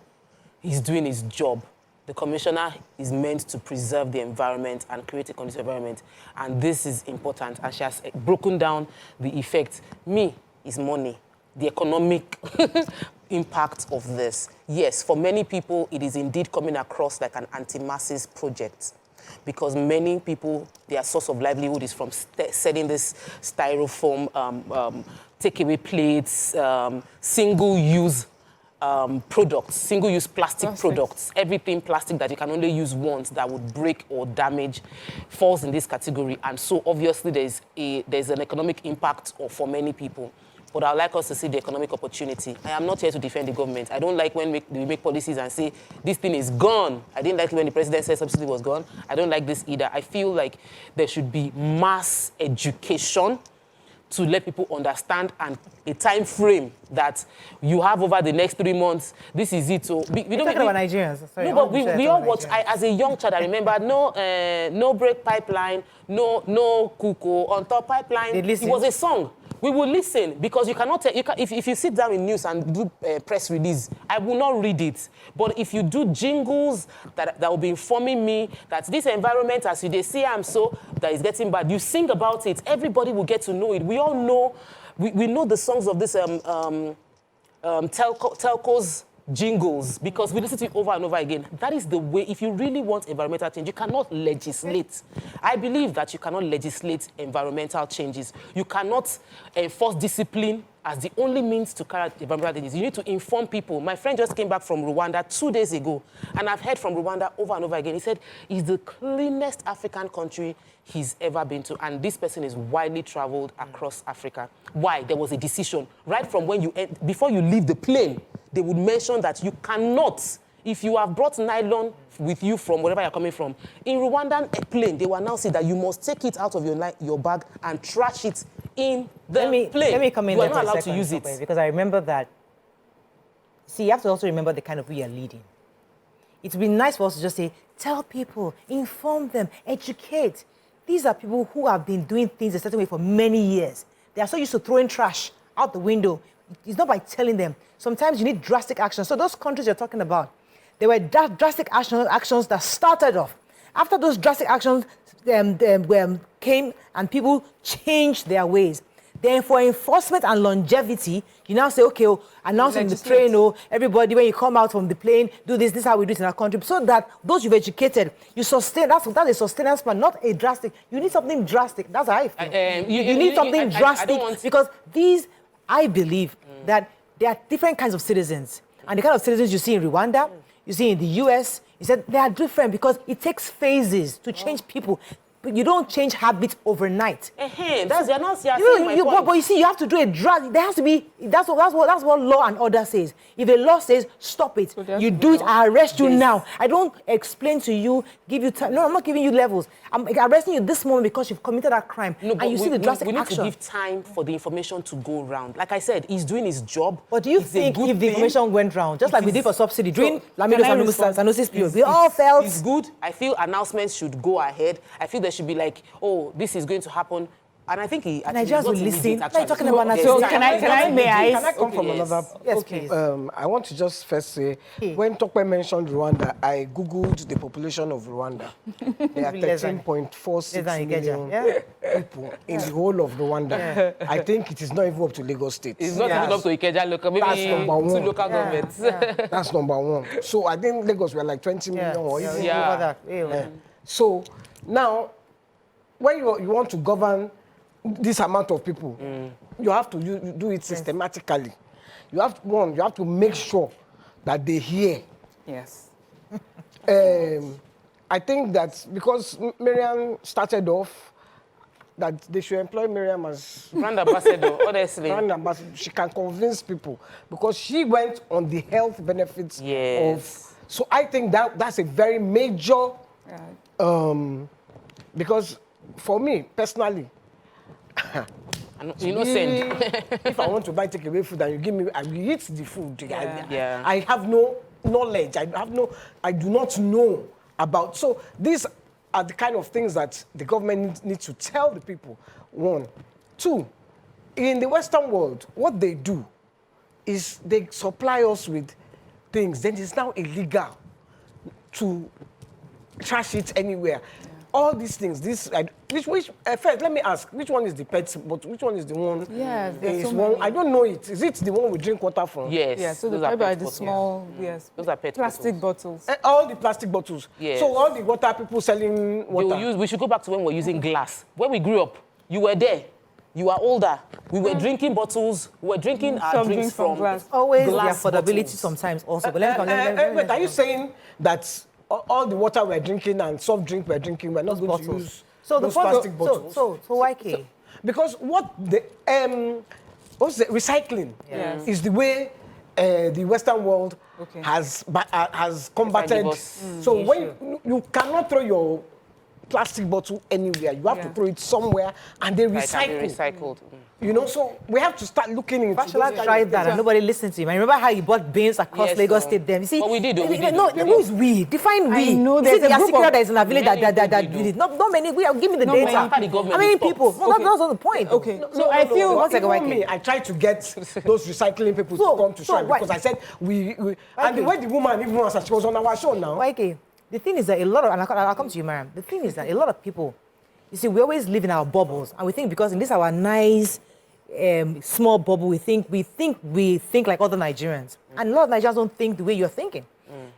He's doing his job. The commissioner is meant to preserve the environment and create a conducive environment, and this is important, and she has broken down the effect. Me is money, the economic impact of this. Yes, for many people, it is indeed coming across like an anti-masses project, because many people, their source of livelihood is from selling this styrofoam, takeaway plates, single-use products, single-use plastic products. Everything plastic that you can only use once that would break or damage falls in this category. And so obviously there's an economic impact for many people. But I'd like us to see the economic opportunity. I am not here to defend the government. I don't like when we make policies and say, this thing is gone. I didn't like when the president said subsidy was gone. I don't like this either. I feel like there should be mass education to let people understand, and a time frame that you have over the next 3 months. This is it. So we don't talking about Nigerians. Sorry, no, but we all watch. As a young child, I remember no break pipeline, no cuckoo on top pipeline. It was a song. We will listen, because you cannot tell, if you sit down in news and do press release, I will not read it. But if you do jingles that will be informing me that this environment, as you see, that is getting bad, you sing about it, everybody will get to know it. We all know, we know the songs of this telcos jingles, because we listen to it over and over again. That is the way. If you really want environmental change, you cannot legislate. I believe that you cannot legislate environmental changes. You cannot enforce discipline as the only means to carry out the environmental disease. You need to inform people. My friend just came back from Rwanda 2 days ago, and I've heard from Rwanda over and over again. He said it's the cleanest African country he's ever been to, and this person is widely traveled across Africa. Why? There was a decision. Right from when you, before you leave the plane, they would mention that you cannot, if you have brought nylon with you from wherever you're coming from, in Rwandan plane, they will now say that you must take it out of your bag and trash it in the plane. Let me come in you there are not for a allowed second, to use it. because I remember that. See, you have to also remember the kind of way you're leading. It would be nice for us to just say, tell people, inform them, educate. These are people who have been doing things a certain way for many years. They are so used to throwing trash out the window. It's not by telling them. Sometimes you need drastic action. So those countries you're talking about, there were drastic actions that started off. After those drastic actions came and people changed their ways. Then for enforcement and longevity, you now say, okay, announce in the train, everybody, when you come out from the plane, do this, this is how we do it in our country. So that those you've educated, you sustain, that's a sustenance plan, not a drastic. You need something drastic. That's how I feel. You need something drastic because these, I believe that there are different kinds of citizens. And the kind of citizens you see in Rwanda, you see in the US, you said they are different because it takes phases to change people. But you don't change habits overnight. That's my point. But you see, you have to do a drastic. There has to be. That's what law and order says. If a law says stop it, so you do it. I arrest you now. I don't explain to you, give you time. No, I'm not giving you levels. I'm arresting you this moment because you've committed that crime. No, and you see the drastic action. We need to give time for the information to go round. Like I said, he's doing his job. But do you think if the information went round, just like we did for subsidy during Lamido Sanusi's period, we all felt it's good. I feel announcements should go ahead. I feel there should be like, oh, this is going to happen. And I think Nigerians will listen. What are you talking about? So can I come from another? Yes, please. I want to just first say, when Tokwe mentioned Rwanda, I Googled the population of Rwanda. There are 13.46 million people in the whole of Rwanda. I think it is not even up to Lagos State. It's not even up to Ikeja local, maybe that's number one. To local governments. That's number one. So I think Lagos were like 20 million or even over that. So now, when you want to govern this amount of people, you have to do it systematically. You have to make sure that they hear. Yes. I think that because Miriam started off, that they should employ Miriam as brand ambassador, honestly. Brand ambassador. She can convince people because she went on the health benefits of. So I think that's a very major, because for me personally, innocent. If I want to buy takeaway food and you give me, I will eat the food. I have no knowledge. I do not know about. So these are the kind of things that the government needs to tell the people. One. Two, in the Western world, what they do is they supply us with things. Then it's now illegal to trash it anywhere. All these things, first, let me ask, which one is the pet, but which one is the one? Yeah, there's one, I don't know it. Is it the one we drink water from? Yes. Yeah, so the small, those are pet plastic bottles. All the plastic bottles. Yes. So all the water people selling water. We should go back to when we were using glass. When we grew up, you were there. You are older. We were drinking bottles. We were drinking our drinks from glass. Always glass the affordability bottles. Sometimes also. But wait, are you saying that all the water we're drinking and soft drink we're drinking, we're not going to use those plastic bottles? So why K? Because what the recycling is the way the Western world has combated. So when you cannot throw your plastic bottle anywhere, you have to throw it somewhere and they recycle. You know, so we have to start looking into it. Fashola tried that and nobody listened to him. I remember how he bought bins across Lagos State then. You see, but we did. No, who is we? Define we. I know there's a group that is in a village that did it. Not many. Give me the data. How many people? No, that's not the point. Okay. So I feel one second. I tried to get those recycling people to come to strike because I said we and the way the woman even was, she was on our show now. Okay. The thing is that a lot of, and I'll come to you, Mariam. The thing is that a lot of people, you see, we always live in our bubbles, and we think because in this our nice small bubble, we think like other Nigerians, and a lot of Nigerians don't think the way you're thinking.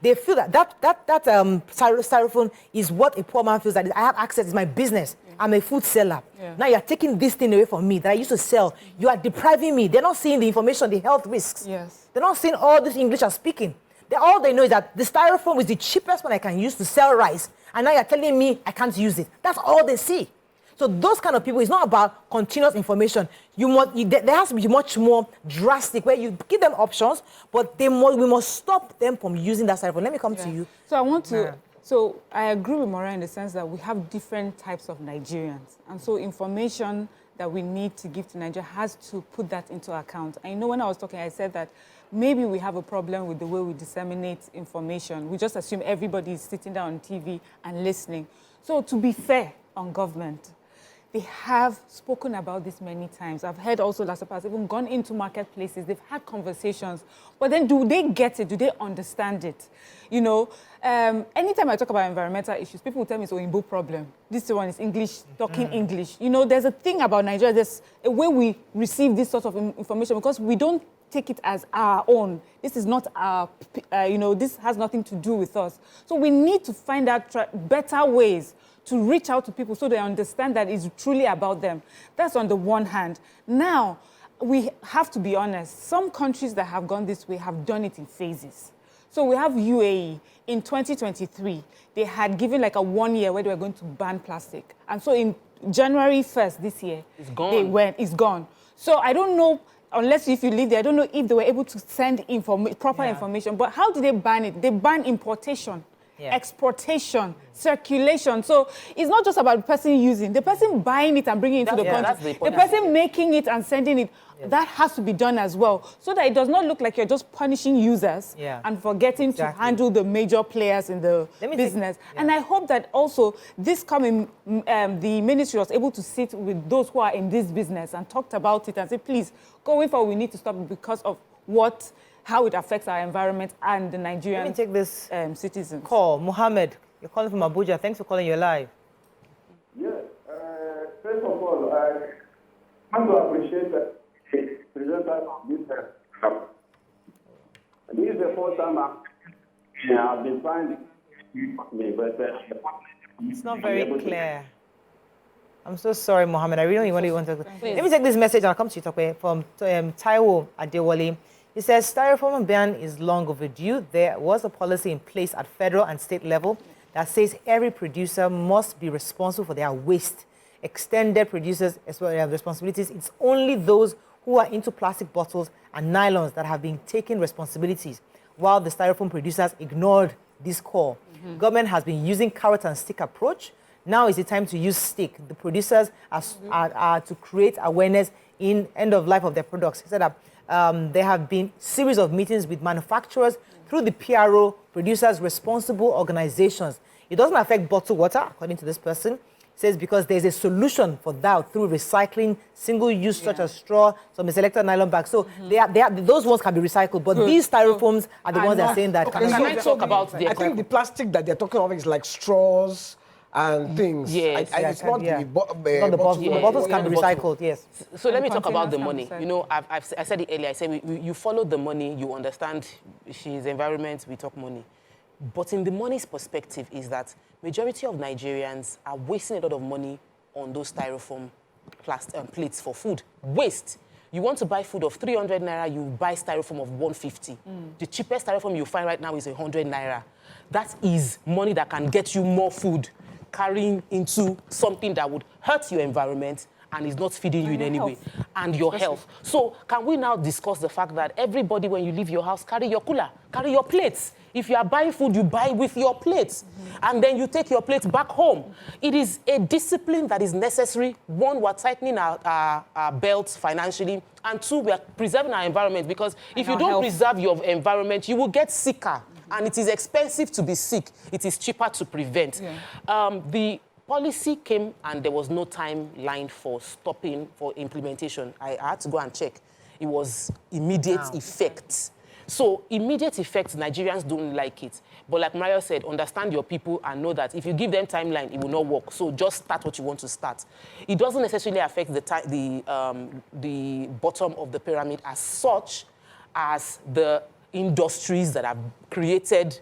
They feel that styrofoam is what a poor man feels that I have access, it's my business. I'm a food seller. Now you're taking this thing away from me that I used to sell. You are depriving me. They're not seeing the information, the health risks. Yes. They're not seeing all this English I'm speaking. All they know is that the styrofoam is the cheapest one I can use to sell rice, and now you're telling me I can't use it. That's all they see. So those kind of people, it's not about continuous information. There has to be much more drastic, where you give them options, but we must stop them from using that styrofoam. Let me come to you. So I want to... So I agree with Maura in the sense that we have different types of Nigerians. And so information that we need to give to Nigeria has to put that into account. I know when I was talking, I said that maybe we have a problem with the way we disseminate information. We just assume everybody is sitting down on TV and listening. So to be fair on government, they have spoken about this many times. I've heard also Lassa has even gone into marketplaces. They've had conversations. But then do they get it? Do they understand it? You know, anytime I talk about environmental issues, people will tell me it's an Oyinbo problem. This one is English, talking English. You know, there's a thing about Nigeria. There's a way we receive this sort of information because we don't take it as our own. This is not our, this has nothing to do with us. So we need to find out better ways to reach out to people so they understand that it's truly about them. That's on the one hand. Now, we have to be honest. Some countries that have gone this way have done it in phases. So we have UAE. In 2023, they had given like a 1 year where they were going to ban plastic. And so in January 1st this year, it's gone. So I don't know, unless if you live there, I don't know if they were able to send proper information. But how did they ban it? They ban importation. Exportation, circulation. So it's not just about the person using, the person buying it and bringing it into the country. The person making it and sending it. That has to be done as well, so that it does not look like you're just punishing users and forgetting to handle the major players in the business. And I hope that also this coming, the ministry was able to sit with those who are in this business and talked about it and say, please, going forward, we need to stop it because of how it affects our environment and the Nigerian Let me take this citizens. Call. Mohammed, you're calling from Abuja. Thanks for calling. You're live. Yes. First of all, I want to appreciate the presenter of this. This is the first time I've been trying to me, but it's not very clear. I'm so sorry, Mohammed. I really want to. Let me take this message and I'll come to you from Taiwo Adewale. He says, styrofoam ban is long overdue. There was a policy in place at federal and state level that says every producer must be responsible for their waste. Extended producers as well have responsibilities. It's only those who are into plastic bottles and nylons that have been taking responsibilities, while the styrofoam producers ignored this call. Government has been using carrot and stick approach. Now is the time to use stick. The producers are to create awareness in end of life of their products. He said that there have been series of meetings with manufacturers through the PRO, producers responsible organizations. It doesn't affect bottled water, according to this person. It says because there's a solution for that through recycling, single use such as straw, some selected nylon bags. So those ones can be recycled, but these styrofoams are the ones that are saying that. Can I talk about the... I think the plastic that they're talking about is like straws and things. Yes. It's not the not the bottles. The bottles can be recycled, yes. So let me talk about the money. You know, I said it earlier. I said you follow the money, you understand she's environment, we talk money. But in the money's perspective is that majority of Nigerians are wasting a lot of money on those styrofoam plates for food. Waste. You want to buy food of 300 naira, you buy styrofoam of 150. The cheapest styrofoam you find right now is 100 naira. That is money that can get you more food, carrying into something that would hurt your environment and is not feeding you in any way, and your health. So can we now discuss the fact that everybody, when you leave your house, carry your cooler, carry your plates. If you are buying food, you buy with your plates, and then you take your plates back home. It is a discipline that is necessary. One, we're tightening our belts financially, and two, we're preserving our environment, because if you don't preserve your environment, you will get sicker. And it is expensive to be sick. It is cheaper to prevent. The policy came and there was no timeline for stopping, for implementation. I had to go and check. It was immediate effect. So immediate effect, Nigerians don't like it. But like Mario said, understand your people and know that if you give them timeline, it will not work. So just start what you want to start. It doesn't necessarily affect the bottom of the pyramid as such as the industries that have created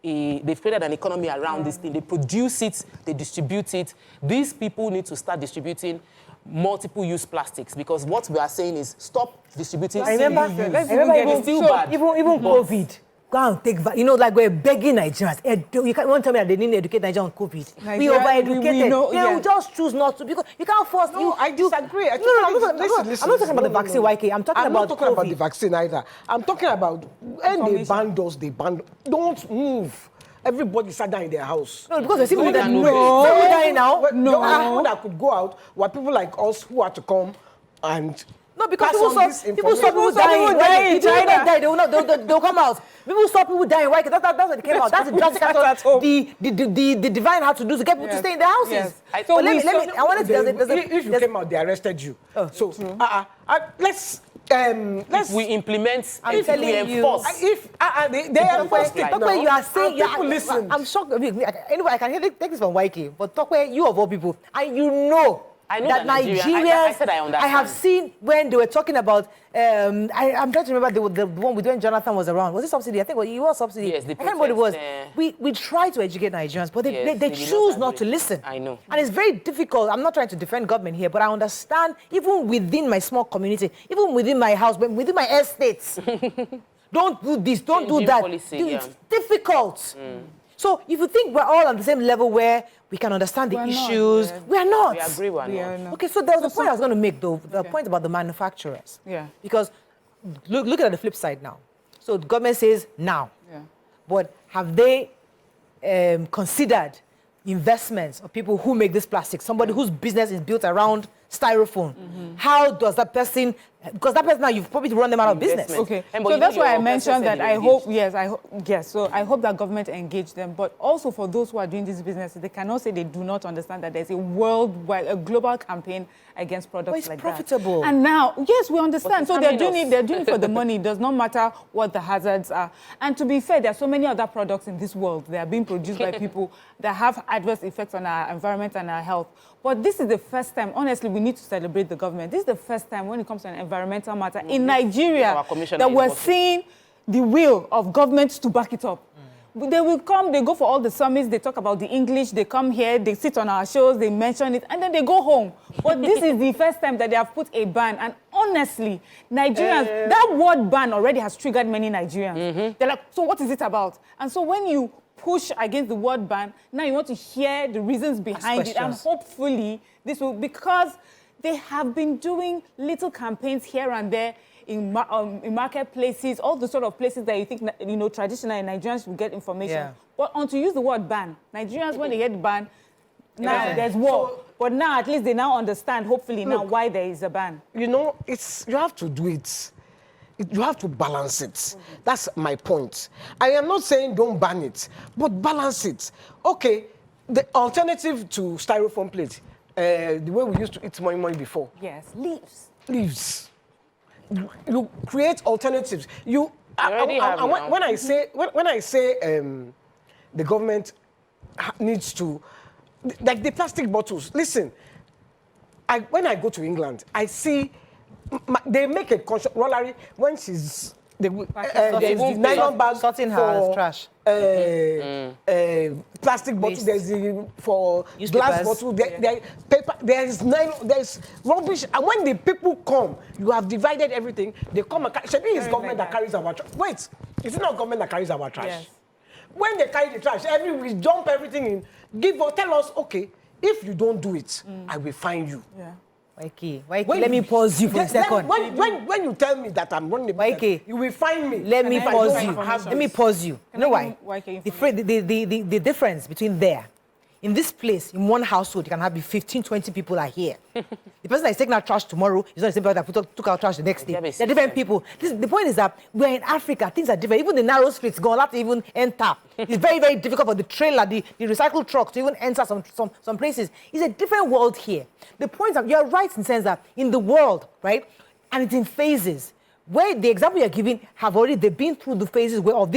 they've created an economy around this thing. They produce it, they distribute it. These people need to start distributing multiple-use plastics, because what we are saying is stop distributing remember even COVID. Go and take, like we're begging Nigerians. You won't tell me that they need to educate Nigerians on COVID. We over-educated. We just choose not to, because you can't force. No, I disagree. I'm not talking about the vaccine, YK. I'm talking about not talking about the vaccine either. I'm talking about when they ban those, don't move. Everybody sat down in their house. No, because there's people that dying now. The only people that could go out were people like us who had to come and. No, because people saw people dying. If people die, they'll come out. People saw people dying. Why? That's what they came out. That's the drastic action the divine had to do to get people to stay in their houses. Yes. So let me. I wanted to. If you came out, they arrested you. So let's. We implement. I'm telling you. They are enforced it. Talk where you are saying. People listen. I'm shocked. Anyway, I can take this from YK, but talk where you of all people, and you know. I know that Nigerians, I said I understand. I have seen when they were talking about, I'm trying to remember the one with when Jonathan was around. Was it subsidy? I think it was subsidy. Yes, I can't remember what it was. We try to educate Nigerians, but they choose not to listen. I know. And it's very difficult. I'm not trying to defend government here, but I understand even within my small community, even within my house, within my estates, don't do this, don't do that. It's difficult. So if you think we're all on the same level where we can understand the issues, we are not. We agree we're not. Okay, so there was a point I was going to make, though, the point about the manufacturers. Yeah. Because look at the flip side now. So the government says now. Yeah. But have they considered investments of people who make this plastic, somebody whose business is built around styrofoam? How does that person, because that person now, you've probably run them out of business. Okay, so that's why I mentioned that I hope that government engage them, but also for those who are doing these businesses, they cannot say they do not understand that there's a worldwide, a global campaign against products it's like profitable. that. And now, yes, we understand. So they're doing it for the money. It does not matter what the hazards are. And to be fair, there are so many other products in this world that are being produced by people that have adverse effects on our environment and our health. But this is the first time, honestly, we need to celebrate the government. This is the first time when it comes to an environmental matter in Nigeria that we're seeing the will of government to back it up. They will come, they go for all the summits, they talk about the English, they come here, they sit on our shows, they mention it, and then they go home. But this is the first time that they have put a ban. And honestly, Nigerians, that word ban already has triggered many Nigerians. They're like, so what is it about? And so when you push against the word ban, now you want to hear the reasons behind it, and hopefully this will, because they have been doing little campaigns here and there in marketplaces, all the sort of places that you think, traditionally Nigerians will get information. Yeah. But to use the word ban, Nigerians, when they get ban, now there's war. But now at least they now understand, hopefully, now why there is a ban. You have to do it. You have to balance it. That's my point. I am not saying don't ban it, but balance it. Okay, the alternative to styrofoam plate, the way we used to eat money before. Yes, leaves. Leaves. You create alternatives. When I say the government needs to, like the plastic bottles. Listen, when I go to England, I see they make a conscious rollery when there's the nylon bag sorting her trash. Plastic bottle, there's the for glass bottle, there's paper, there's nylon, there's rubbish. And when the people come, you have divided everything. They come and should be it's government that carries our trash. Wait, it's not government that carries our trash. Yes. When they carry the trash, we dump everything in. Tell us, okay, if you don't do it, I will fine you. Yeah. YK, let me pause you for a second. When you tell me that I'm running the business, you will find me. Let me pause you. Let me pause you. You know why? The difference between there, in this place, in one household, you can have 15, 20 people are here. The person that is taking out trash tomorrow is not the same person that took out trash the next day. They're different people. The point is that we're in Africa, things are different. Even the narrow streets, going not to even enter. It's very, very difficult for the trailer, the recycled truck to even enter some places. It's a different world here. The point is that you're right in the sense that in the world, right, and it's in phases. Where the example you're giving they've been through the phases of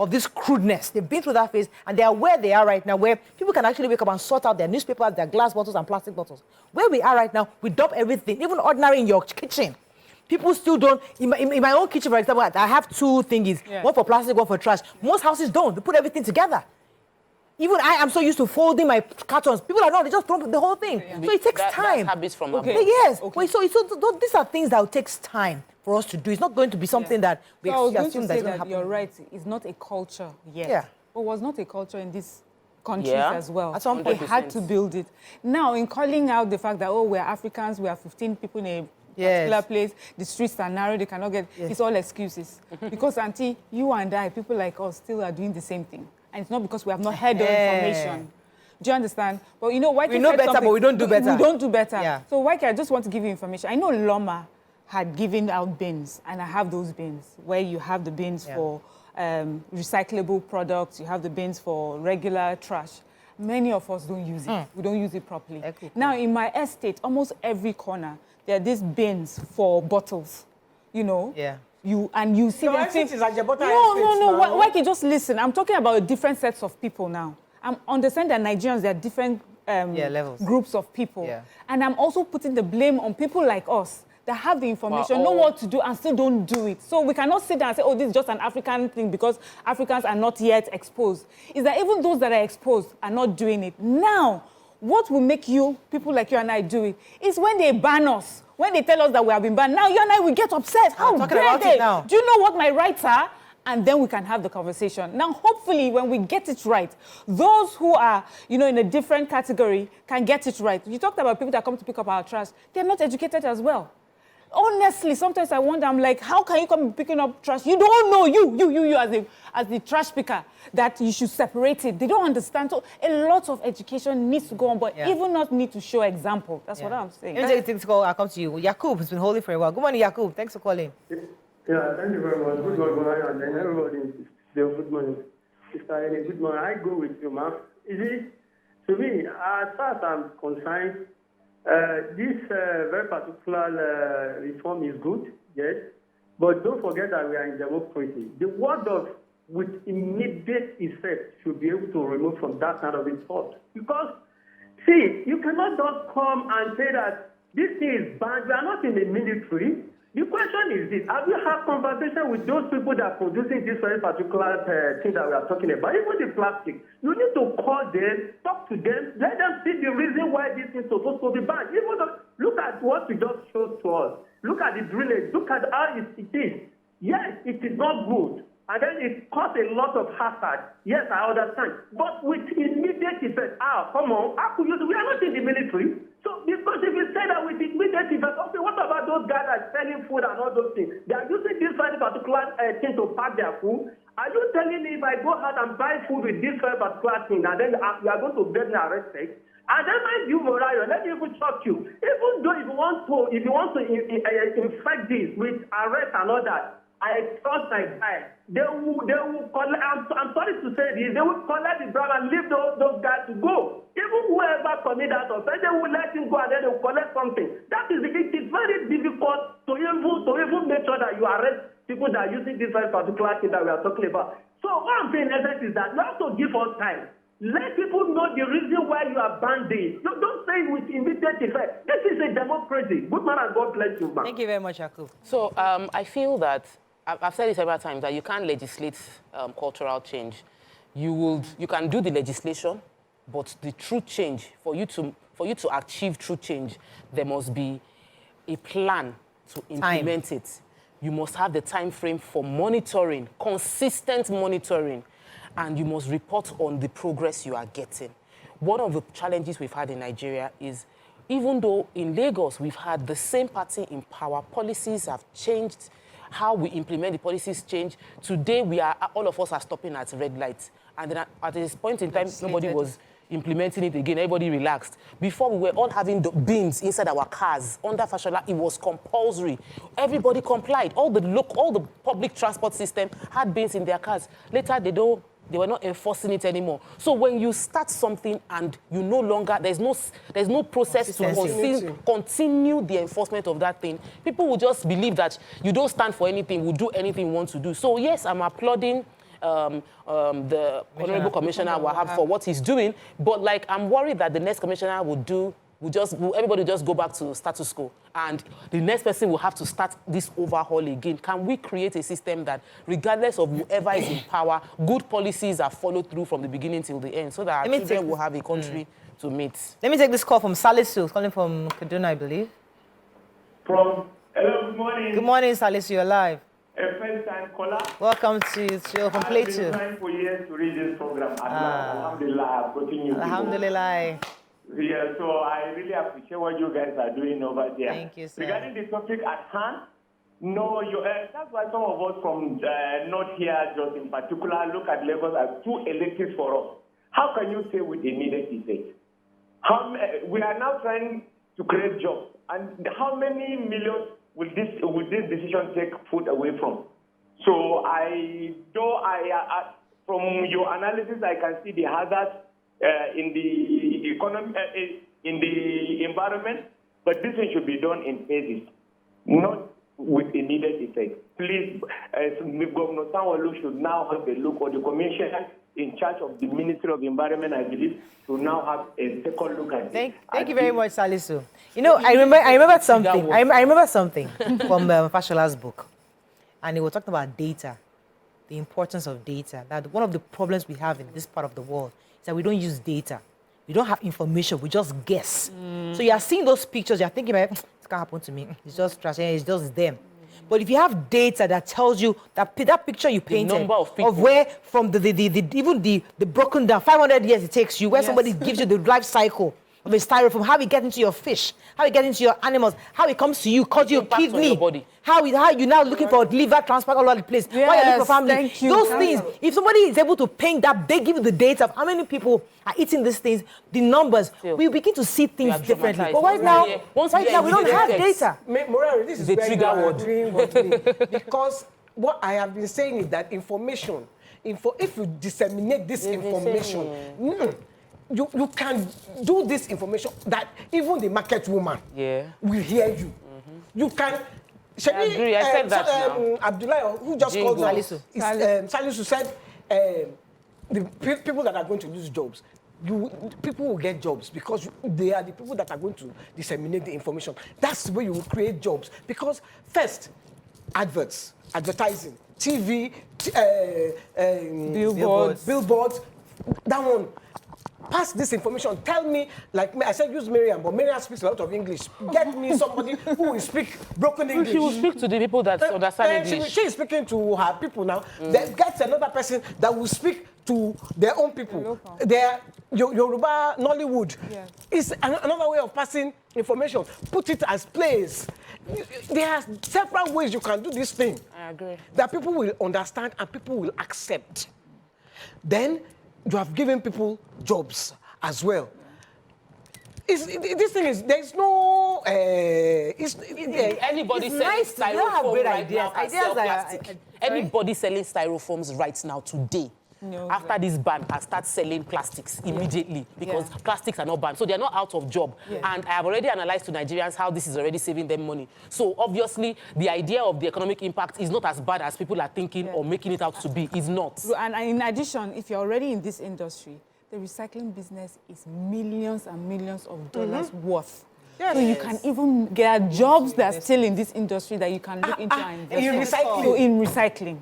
this crudeness. They've been through that phase, and they are where they are right now, where people can actually wake up and sort out their newspapers, their glass bottles and plastic bottles. Where we are right now, we dump everything, even ordinary in your kitchen. People still don't. In my own kitchen, for example, I have 2 thingies. Yeah. One for plastic, one for trash. Most houses don't. They put everything together. Even I am so used to folding my cartons. People are not. They just throw the whole thing. So it takes time. That's habits from Okay. above. Yes. Okay. Wait, so these are things that will take time for us to do. It's not going to be something that we So I was going assume to that's say going to that happen. you're right. It's not a culture yet. Yeah. But was not a culture in these countries Yeah. as well. At some They point. had to build it. Now, in calling out the fact that, oh, we're Africans, we are 15 people in a particular place, the streets are narrow, they cannot get, it's all excuses. Because, Auntie, you and I, people like us, still are doing the same thing. And it's not because we have not heard the information. Do you understand? But you know, White We know better, but we don't do better. We don't do better. Yeah. So, White, I just want to give you information. I know Loma had given out bins, and I have those bins, where you have the bins for recyclable products, you have the bins for regular trash. Many of us don't use it. We don't use it properly. Cool. Now, in my estate, almost every corner, there are these bins for bottles, you know? Yeah. You see Your them estate is like Jabota No, estate now. why can't you just listen? I'm talking about different sets of people now. I'm understanding that Nigerians, there are different levels. groups of people. Yeah. And I'm also putting the blame on people like us that have the information, know what to do, and still don't do it. So we cannot sit down and say, oh, this is just an African thing because Africans are not yet exposed. Is that even those that are exposed are not doing it. Now, what will make you, people like you and I, do it is when they ban us, when they tell us that we have been banned. Now, you and I will get upset. How talking dare about they? it now. Do you know what my rights are? And then we can have the conversation. Now, hopefully, when we get it right, those who are, you know, in a different category can get it right. You talked about people that come to pick up our trash. They're not educated as well. Honestly, sometimes I wonder, I'm like, how can you come picking up trash? You don't know, you as the trash picker, that you should separate it. They don't understand. So a lot of education needs to go on, but even not need to show example. That's what I'm saying. Let me take this call. I'll come to you. Yakub has been holding for a while. Good morning, Yakub. Thanks for calling. Yeah, thank you very much. Good morning, and then everybody. Good morning. Mr. Ene, good morning. I go with you, ma'am. You see, to me, as far as I'm concerned, this very particular reform is good, yes, but don't forget that we are in democracy. The word of with immediate effect should be able to remove from that kind of thought. Because, see, you cannot just come and say that this thing is banned. We are not in the military. The question is this: have you had conversation with those people that are producing this very particular thing that we are talking about? Even the plastic, you need to call them, talk to them, let them see the reason why this is supposed to be banned. Even though, look at what you just showed to us. Look at the drillage. Look at how it is. Yes, it is not good. And then it caused a lot of hazard. Yes, I understand. But with immediate effect, come on, how could you do? We are not in the military. So, because if you say that with immediate effect, okay, what about those guys that are selling food and all those things? They are using this very particular thing to pack their food. Are you telling me if I go out and buy food with this very particular thing, and then you are going to get me arrested? And then mind you, Morayo, let me even shock you. Even though if you want to infect this with arrest and all that, I trust my guy. They will collect, I'm sorry to say this, they will collect the bribe and leave those guys to go. Even whoever commit that offense, they will let him go and then they will collect something. That is it is very difficult to even make sure that you arrest people that are using this very particular thing that we are talking about. So what I'm saying is that you have to give us time. Let people know the reason why you are banned this. You don't say it with immediate effect. This is a democracy. Good man and God bless you, man. Thank you very much, Yakub. So I feel that I've said it several times that you can't legislate cultural change. You can do the legislation, but the true change, for you to achieve true change, there must be a plan to implement it. You must have the time frame for monitoring, consistent monitoring, and you must report on the progress you are getting. One of the challenges we've had in Nigeria is, even though in Lagos we've had the same party in power, policies have changed. How we implement the policies change. Today, all of us are stopping at red lights. And then at this point in time, nobody was implementing it again. Everybody relaxed. Before, we were all having the bins inside our cars. Under Fashola, it was compulsory. Everybody complied. All the public transport system had bins in their cars. Later, they were not enforcing it anymore. So when you start something and you no longer, there's no process to continue the enforcement of that thing, people will just believe that you don't stand for anything, will do anything you want to do. So yes, I'm applauding the Honorable Commissioner Wahab for what he's doing, but I'm worried that the next commissioner will do everybody will just go back to status quo, and the next person will have to start this overhaul again. Can we create a system that, regardless of whoever is in power, good policies are followed through from the beginning till the end, so that our children will have a country to meet? Let me take this call from Salisu, calling from Kaduna, I believe. Hello, good morning. Good morning, Salisu, you're live. A first-time caller. Welcome to your complete. I've been trying for years to read this program. Alhamdulillah, I've gotten you. Alhamdulillah. Yeah, so I really appreciate what you guys are doing over there. Thank you, sir. Regarding the topic at hand, no, that's why some of us from not here, just in particular, look at Lagos as too elective for us. How can you say with immediate effect? We are now trying to create jobs, and how many millions will this decision take food away from? So from your analysis, I can see the hazards in the economy, in the environment, but this thing should be done in phases, not with immediate effect. Please, Governor Sanwo-Olu should now have a look, or the commissioner in charge of the Ministry of Environment, I believe, to now have a second look at it. Thank you very much, Salisu. You know, I remember something. I remember something from Fashola's book, and he was talking about data, the importance of data. That one of the problems we have in this part of the world is that we don't use data. We don't have information. We just guess. So you are seeing those pictures. You are thinking, it can't happen to me. It's just trash. It's just them. But if you have data that tells you that picture you painted of where from even the broken down 500 years it takes you, where somebody gives you the life cycle of a styrofoam, how it gets into your fish, how it gets into your animals, how it comes to you, cause you a kidney, how you now looking for liver transplant all over the place, why you're looking for family. Those things, if somebody is able to paint that, they give you the data of how many people are eating these things, the numbers, we begin to see things differently. But right now, we don't have data. Morari, this is where you are doing with me. Because what I have been saying is that information, if you disseminate this information, you can do this information that even the market woman will hear you. You can. I agree. I said that now. Abdullah, who just called Salisu, Salisu said the people that are going to lose jobs, people will get jobs because they are the people that are going to disseminate the information. That's where you will create jobs. Because first, advertising, TV, billboards, that one. Pass this information. Tell me, like I said, use Miriam, but Miriam speaks a lot of English. Get me somebody who will speak broken English. She will speak to the people that understand English. She is speaking to her people now. Then get another person that will speak to their own people. Their Yoruba Nollywood. It's another way of passing information. Put it as plays. There are several ways you can do this thing. I agree. That people will understand and people will accept. Then you have given people jobs as well. This thing is, there's no... anybody selling styrofoam right now can sell plastic. Anybody selling styrofoams right now today, after this ban, can start selling plastics immediately because plastics are not banned. So they're not out of job. And I have already analyzed to Nigerians how this is already saving them money. So obviously, the idea of the economic impact is not as bad as people are thinking or making it out to be. It's not. And in addition, if you're already in this industry, the recycling business is millions and millions of dollars worth. So you can even get jobs that are still in this industry that you can look into and invest in recycling.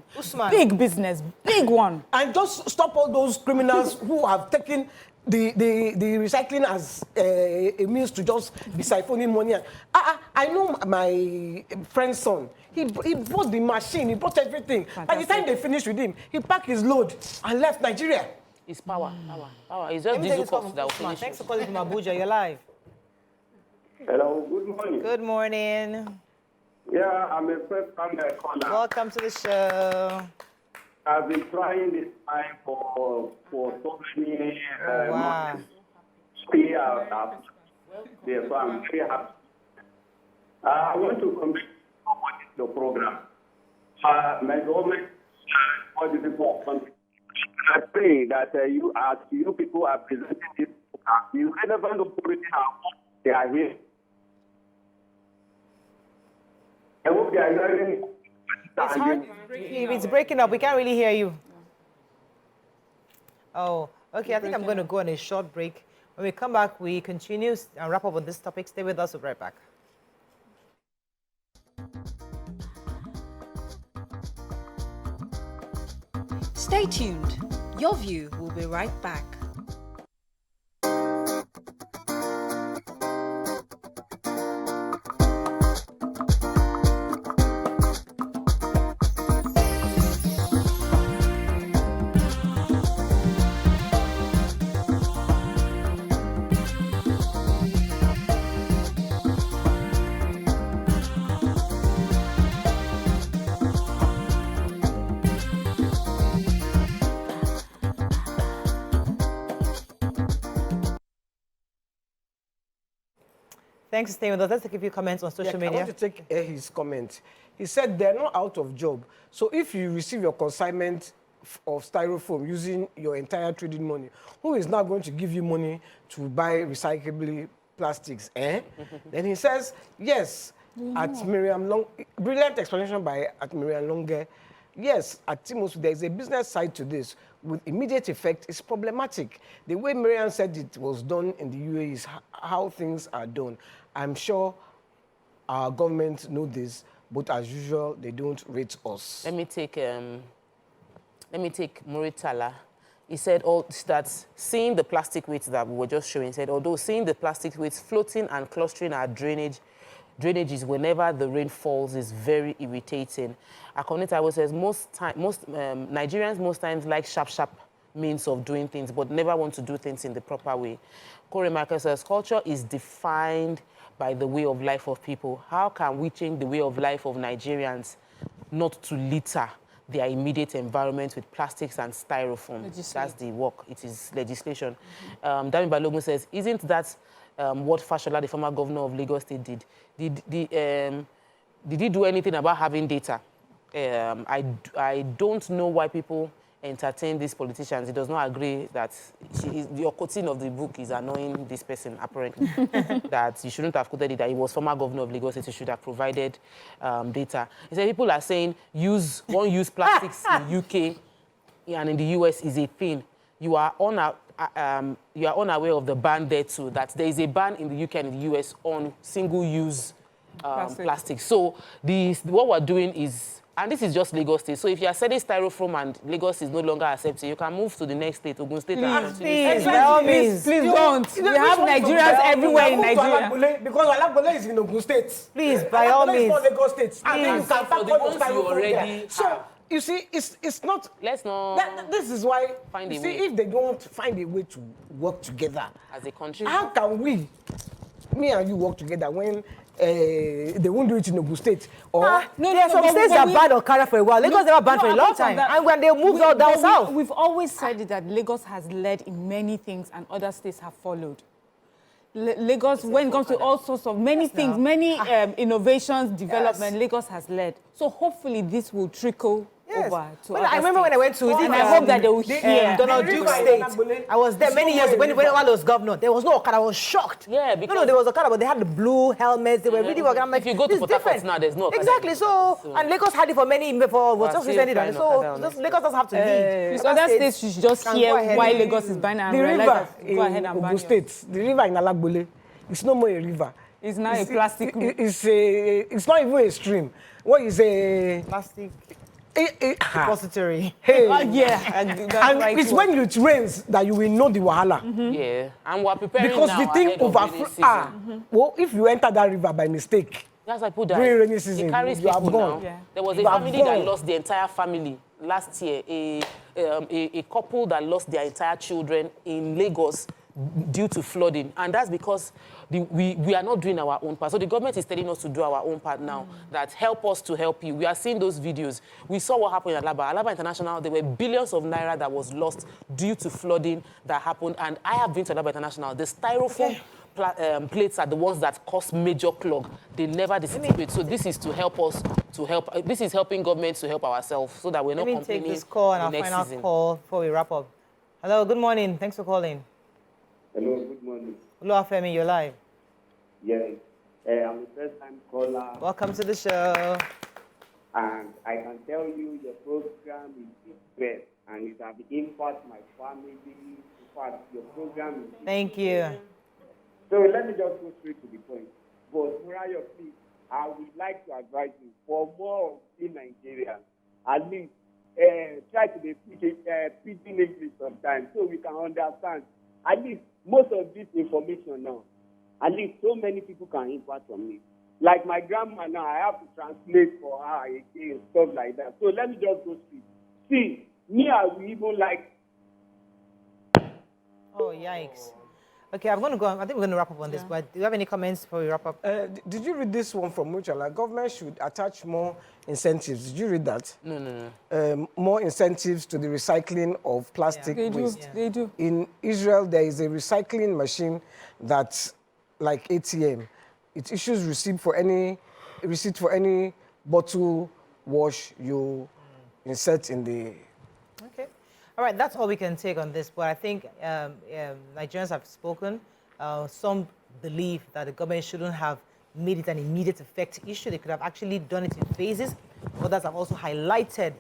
Big business, big one. And just stop all those criminals who have taken the recycling as a means to just be siphoning money. I know my friend's son. He bought the machine, he bought everything. Fantastic. By the time they finished with him, he packed his load and left Nigeria. It's power. It's just diesel cost that will finish. Thanks for calling from Abuja. You're live. Hello, good morning. Good morning. Yeah, I'm a first-time caller. Welcome to the show. I've been trying this time for so many months. Stay out. Therefore, I'm very happy. I want to compliment the program. My government, all the people of country. I pray that you people are presenting this program. You relevant authority they are here. I hope they are hearing. It's hard. It's breaking up. We can't really hear you. Oh, okay. I think I'm going to go on a short break. When we come back, we continue and wrap up on this topic. Stay with us. We'll be right back. Stay tuned. Your View will be right back. Thanks for staying with us. Let's take a few comments on social media. I want to take his comment. He said they're not out of job. So if you receive your consignment of styrofoam using your entire trading money, who is now going to give you money to buy recyclable plastics? Then he says, yes, at Miriam Long, brilliant explanation by at Miriam Longe. Yes, at TMO, there is a business side to this. With immediate effect, it's problematic. The way Miriam said it was done in the UAE is how things are done. I'm sure our government know this, but as usual, they don't rate us. Let me take Muritala. He said that seeing the plastic weights that we were just showing, he said, although seeing the plastic weights floating and clustering our drainages whenever the rain falls is very irritating. Akonita says Nigerians most times like sharp means of doing things, but never want to do things in the proper way. Corey Michael says culture is defined by the way of life of people. How can we change the way of life of Nigerians not to litter their immediate environment with plastics and styrofoam? That's the work. It is legislation. Dami Balogun says, isn't that what Fashola, the former governor of Lagos State, did? Did he do anything about having data? I don't know why people entertain these politicians. He does not agree that your quoting of the book is annoying this person, apparently. That you shouldn't have quoted it, that he was former governor of Lagos State, he should have provided data. He said people are saying one-use plastics in UK and in the US is a thing. You are unaware of the ban there too, that there is a ban in the UK and in the US on single-use plastic. So what we're doing is, and this is just Lagos State, so if you are selling styrofoam and Lagos is no longer accepted, you can move to the next state, Ogun State. Please, by all means. Please don't. We have Nigerians everywhere in Nigeria. Because Alagbole is in Ogun State. Please, by all means. Lagos State. And then you can for the ones you already So, you see, it's not... Let's not... This is why, find a see, way. if they don't find a way to work together, as a country, how can me and you work together when they won't do it in Ogun State? Or some states are banned or carried for a while. Lagos never banned for a long time. And when they moved all down south. We've always said that Lagos has led in many things and other states have followed. Lagos, when it comes to all sorts of many things, many innovations, development, Lagos has led. So hopefully this will trickle over to I remember when I went to and I hope that they will hear. Donald Duke State. I was there many years when I was governor. There was no Okada. I was shocked. Yeah, because no, there was Okada, but they had the blue helmets. They were really organized. If you go to Port Harcourt now, there's no Okada. Exactly. So, and Lagos had it for many was just recently done. So Lagos doesn't have to lead. So other states should just hear why Lagos is banned and realize go ahead and ban Ogun State, the river in Alagbole, it's no more a river. It's now a plastic. It's not even a stream. What is a plastic depository? Hey, and it's when it rains that you will know the wahala. Yeah, and we're preparing because now the thing overflows. Well, if you enter that river by mistake, that's why people during rainy season, it carries you have people gone. now. Yeah. There was a family that lost the entire family last year. A couple that lost their entire children in Lagos due to flooding, and that's because we are not doing our own part. So the government is telling us to do our own part now, that help us to help you. We are seeing those videos. We saw what happened at Alaba International. There were billions of naira that was lost due to flooding that happened, and I have been to Alaba International. The styrofoam plates are the ones that cause major clog. They never disintegrate. So this is to help us to help. This is helping government to help ourselves so that we're not complaining. Let me take this call and our final call before we wrap up. Hello, good morning. Thanks for calling. Hello, good morning. Hello, Afemi, you're live. Yes, I'm a first-time caller. Welcome to the show. And I can tell you your program is big best, and it has impacted my family, fact, your program is... Thank you. So let me just go straight to the point. But Murayo, please, I would like to advise you for more in Nigeria, at least try to be speaking English sometimes so we can understand. At least most of this information now, at least so many people can impact on me. Like my grandma now, I have to translate for her again, stuff like that. So let me just go straight. See, me, I will even like... Oh, yikes. Okay, I'm going to go. I think we're going to wrap up on this, but do you have any comments before we wrap up? Did you read this one from Mutual? Like, government should attach more incentives. Did you read that? No. More incentives to the recycling of plastic waste. They do. In Israel, there is a recycling machine that's like ATM. It issues receipt for any bottle wash you insert in the... Okay. All right, that's all we can take on this. But I think Nigerians have spoken. Some believe that the government shouldn't have made it an immediate effect issue. They could have actually done it in phases. Others have also highlighted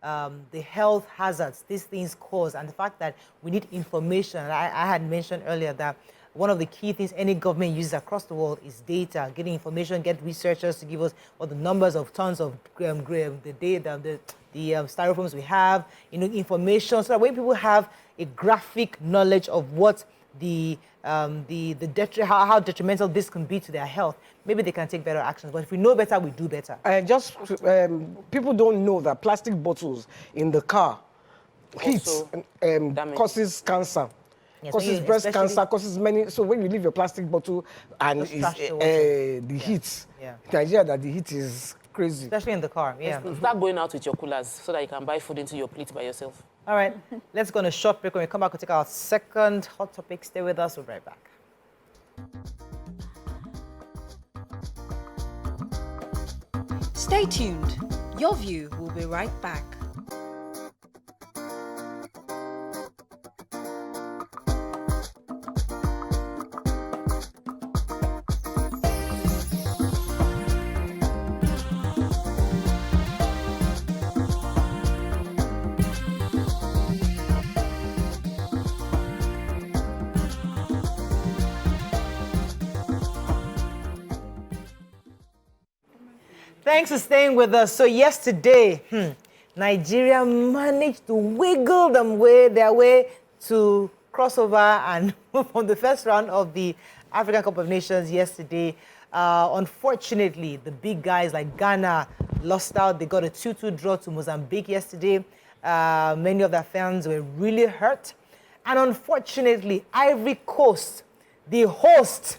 the health hazards these things cause and the fact that we need information. I had mentioned earlier that one of the key things any government uses across the world is data, getting information, get researchers to give us what the numbers of tons of the data, the styrofoams we have, information, so that when people have a graphic knowledge of what how detrimental this can be to their health, maybe they can take better actions. But if we know better, we do better. People don't know that plastic bottles in the car causes cancer. Yes, causes breast cancer, causes many. So when you leave your plastic bottle and the heat, Nigeria, that the heat is crazy. Especially in the car, Start going out with your coolers so that you can buy food into your plate by yourself. All right, let's go on a short break. When we come back, we'll take our second hot topic. Stay with us. We'll be right back. Stay tuned. Your View will be right back. Thanks for staying with us. So yesterday, Nigeria managed to wiggle their way to crossover and move on the first round of the African Cup of Nations yesterday. Unfortunately, the big guys like Ghana lost out. They got a 2-2 draw to Mozambique yesterday. Many of their fans were really hurt. And unfortunately, Ivory Coast, the host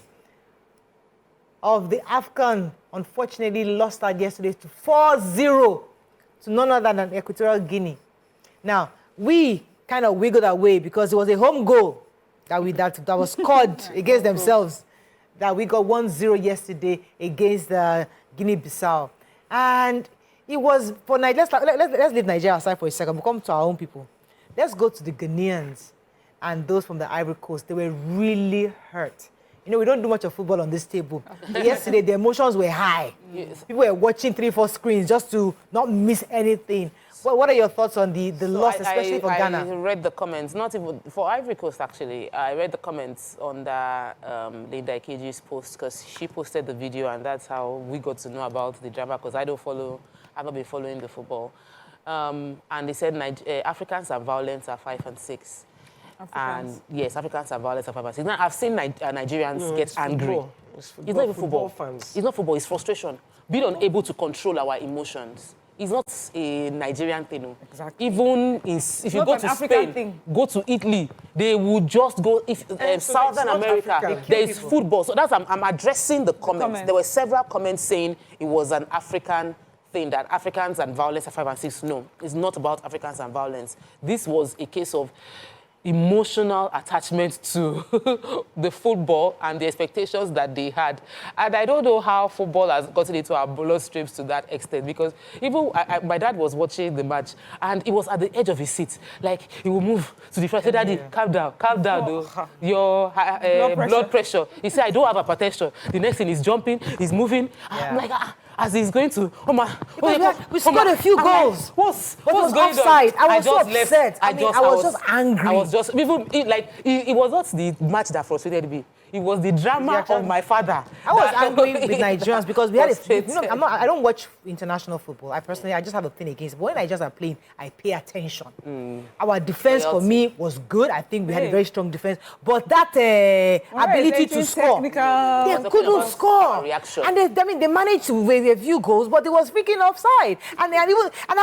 of the AFCON, unfortunately lost out yesterday to 4-0 to none other than Equatorial Guinea. Now, we kind of wiggled away because it was a home goal that was scored against themselves. That we got 1-0 yesterday against Guinea-Bissau. And it was for Nigeria. Let's leave Nigeria aside for a second. We'll come to our own people. Let's go to the Ghanaians and those from the Ivory Coast. They were really hurt. We don't do much of football on this table. Yesterday, the emotions were high. Yes. People were watching 3-4 screens just to not miss anything. What are your thoughts on the loss, especially for Ghana? I read the comments, not even for Ivory Coast, actually. I read the comments on Linda Ikeji's post because she posted the video, and that's how we got to know about the drama because I've not been following the football. And they said Africans and violence are 5 and 6. And yes, Africans are violent are 5 and 6. Now, I've seen Nigerians get angry. It's not even football. Fans. It's not football, it's frustration. Being unable to control our emotions. It's not a Nigerian thing. Exactly. Even if you go to Spain, go to Italy, they would just go. Southern America, there is football. So that's I'm addressing the comments. There were several comments saying it was an African thing, that Africans and violence are 5 and 6. No, it's not about Africans and violence. This was a case of emotional attachment to the football and the expectations that they had. And I don't know how football has gotten into our bloodstreams to that extent, because even my dad was watching the match and he was at the edge of his seat. Like, he will move to the front. Say, Daddy, calm down, though. Your blood pressure. He said, I don't have hypertension. The next thing, he's jumping, he's moving. Yeah. I'm like, as he's going to, we scored a few goals. What's was going offside. on? I was so upset. I was just angry. I was just, even, it was not the match that frustrated me. It was the drama of my father. I was angry with Nigerians because we had I don't watch international football. I just have a thing against it. But when Nigerians are playing, I pay attention. Our defense for me was good. I think we had a very strong defense. But that ability to score, they couldn't score. And they managed to win a few goals, but it was freaking offside. And I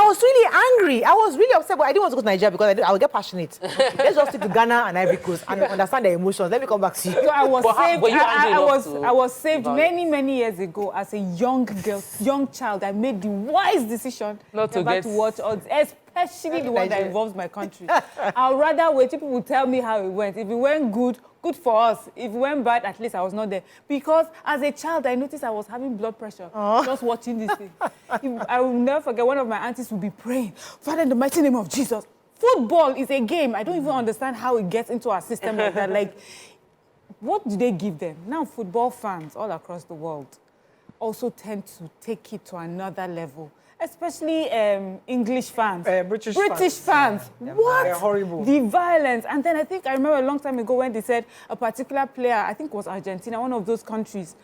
was really angry. I was really upset, but I didn't want to go to Nigeria because I would get passionate. Let's just stick to Ghana and Ivory Coast and understand their emotions. Let me come back to you. So I was saved many years ago as a young girl, young child. I made the wise decision not to watch odds, especially the one that involves my country. I'd rather wait. People will tell me how it went. If it went good for us. If it went bad, at least I was not there. Because as a child, I noticed I was having blood pressure just watching this thing. I will never forget, one of my aunties would be praying, Father, in the mighty name of Jesus. Football is a game. I don't even understand how it gets into our system like that. Like, what do they give them? Now, football fans all across the world also tend to take it to another level, especially English fans. British fans. Yeah. What? They're horrible. The violence. And then I remember a long time ago when they said a particular player, I think it was Argentina, one of those countries,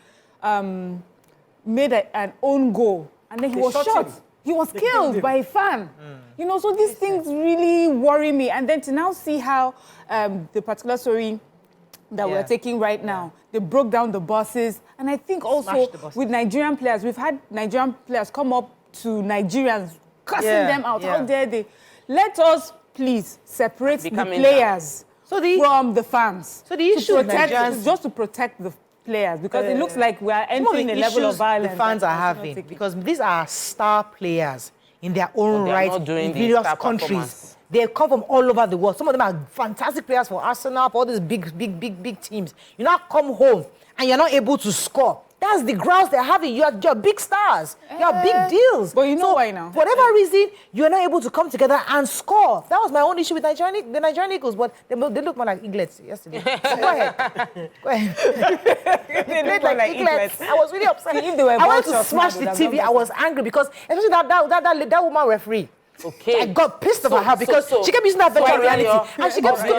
made an own goal. And then he was shot. He was killed by a fan. You know, so these things really worry me. And then to now see how the particular story that we're taking right now, they broke down the buses. And I think also with Nigerian players, we've had Nigerian players come up to Nigerians, cussing them out. How dare they? Let us please separate the players from the fans. So the issue is just to protect the players, because it looks like we are entering a level of violence the fans are having, because these are star players in their own right in various countries. They come from all over the world. Some of them are fantastic players for Arsenal, for all these big teams. You now come home and you're not able to score. That's the grounds they're having. You're big stars. You're big deals. But you know why now? For whatever reason, you're not able to come together and score. That was my own issue with the Nigerian Eagles, but they look more like eaglets yesterday. So go ahead. Go ahead. They looked like eaglets. I was really upset. I wanted to smash the TV. I was angry because, especially that woman referee. Okay. I got pissed off at her because she kept using that virtual reality. And she kept I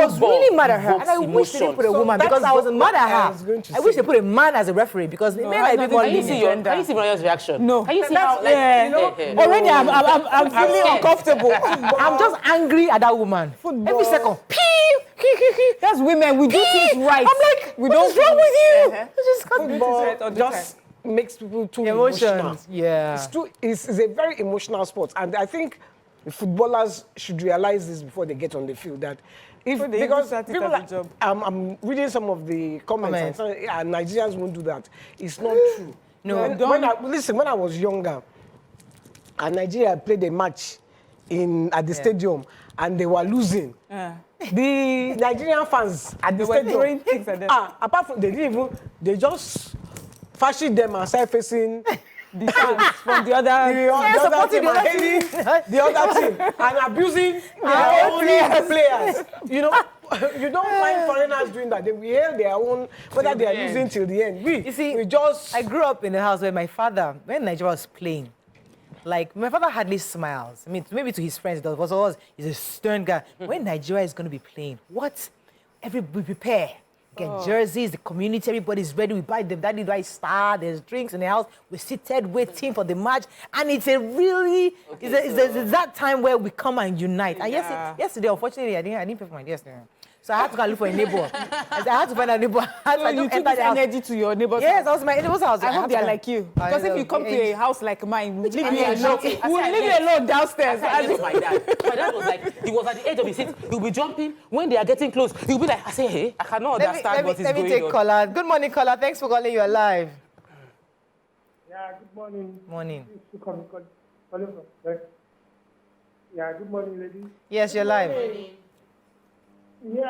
was really mad at her. And I wish they didn't put a woman because I was mad at her. I wish they put a man as a referee because men are a bit more lenient. Can you see Maria's reaction? No. Can you see how, already I'm feeling uncomfortable. I'm just angry at that woman. Every second. That's women. We do things right. I'm like, what's wrong with you? Football just makes people too emotional. Yeah. It's a very emotional sport. And I think the footballers should realize this before they get on the field, that because people I'm reading some of the comments and saying, Nigerians won't do that. It's not true. No, when I was younger, and Nigeria played a match at the stadium and they were losing. The Nigerian fans at the stadium, apart from they just fashion them and start facing the fans from the other team and abusing their own players. You know, you don't find foreigners doing that. They will hail their own, whether they are losing till the end. I grew up in a house where my father, when Nigeria was playing, like, my father hardly smiles. I mean, maybe to his friends, he's a stern guy. When Nigeria is going to be playing, we prepare. Get jerseys, the community, everybody's ready. We buy them. Daddy buys star. There's drinks in the house. We're seated waiting for the match, and it's it's that time where we come and unite. And yesterday, unfortunately, I didn't pay for my yesterday. So I had to go look for a neighbor. I had to find a neighbor. So you took this energy to your neighbor's house? Yes, that was my neighbor's house. I hope they are like you. Because if you come to a house like mine, we'll leave you alone downstairs. My dad was like, he was at the edge of his seat. He'll be jumping. When they are getting close, he'll be like, I say, hey, I cannot understand what is going on. Let me take caller. Good morning, caller. Thanks for calling. You're live. Yeah, good morning. Morning. Yeah, good morning, ladies. Yes, you're live. Yeah,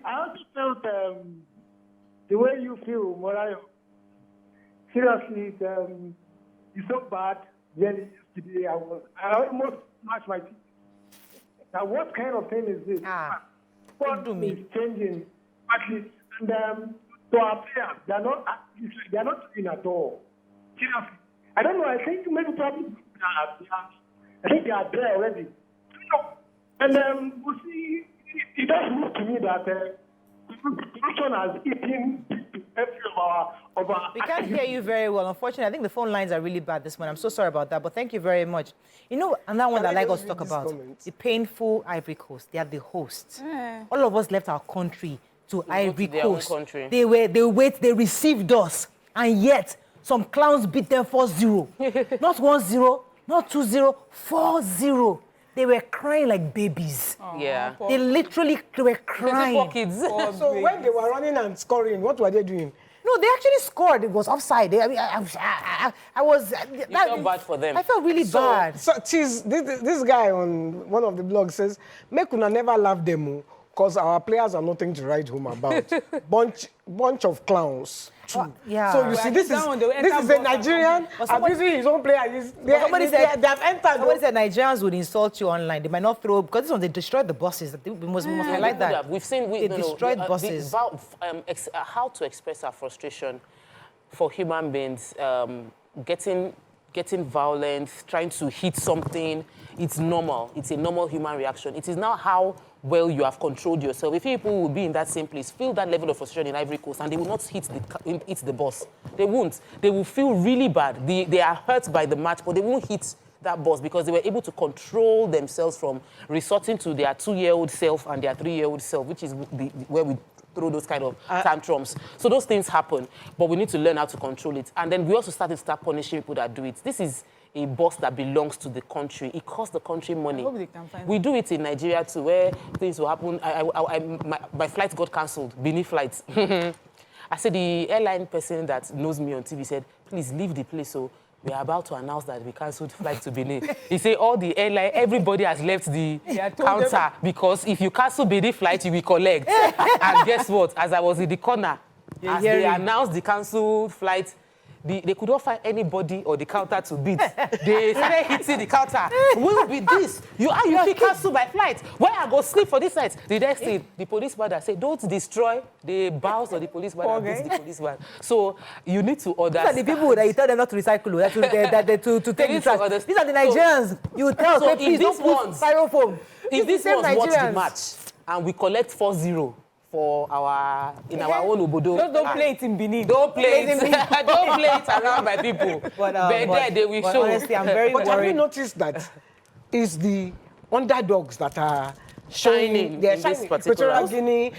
I also felt the way you feel, Morayo. Seriously, it's so bad. Then yesterday, I almost smashed my teeth. Now, what kind of thing is this? Sport is changing, at least. And to our players, they're not doing at all. Seriously. I don't know. I think maybe probably I think they are there already. And we'll see. It does look to me that corruption has eaten every of our. We can't hear you very well. Unfortunately, I think the phone lines are really bad this morning. I'm so sorry about that, but thank you very much. You know, another one that I like us to talk about, the painful Ivory Coast. They are the hosts. All of us left our country to Ivory Coast. They received us, and yet some clowns beat them 4-0. Not 1-0, not 2-0, 4-0. They were crying like babies. Yeah. They literally were crying. Kids. So when they were running and scoring, what were they doing? No, they actually scored. It was offside. I mean, I was... You felt bad for them. I felt really bad. So this guy on one of the blogs says, make una never laugh them, because our players are nothing to write home about. bunch of clowns. Yeah. So you see, this is a Nigerian abusing his own player. They have entered. Somebody said Nigerians would insult you online. They might not throw, because this one, they destroyed the buses. We must highlight that. We've seen... They destroyed buses. How to express our frustration for human beings, getting violent, trying to hit something, it's normal. It's a normal human reaction. It is now how well you have controlled yourself. If people would be in that same place, feel that level of frustration in Ivory Coast, and they will not hit the boss. They won't. They will feel really bad. They are hurt by the match, but they won't hit that boss because they were able to control themselves from resorting to their 2-year-old self and their 3-year-old self, which is where we throw those kind of tantrums. So those things happen, but we need to learn how to control it. And then we also start punishing people that do it. This is a boss that belongs to the country. It costs the country money. I hope they can find we do it in Nigeria too, where things will happen. My flight got cancelled, Benin flights. I said, the airline person that knows me on TV said, please leave the place. So we are about to announce that we cancelled flight to Benin. He said, all the airline, everybody has left the counter because if you cancel Benin flight, you will collect. And guess what? As I was in the corner, as they announced the cancelled flight, they could not find anybody or the counter to beat. They started hitting the counter. Will be this. You cancel my flight. Where I go sleep for this night? The next thing, the police man said, don't destroy the bows of the police man beats the police man. So you need to understand. These are the people that you tell them not to recycle, to take the trash. These are the Nigerians. You tell them, please don't put styrofoam. If this ones watch the match and we collect 4-0, for our own obodo. Don't play it in Benin. Don't play it. Don't play it around my people. But there they will show. Honestly, I'm very worried. But have you noticed that it's the underdogs that are shining? They're shining. Equatorial Guinea,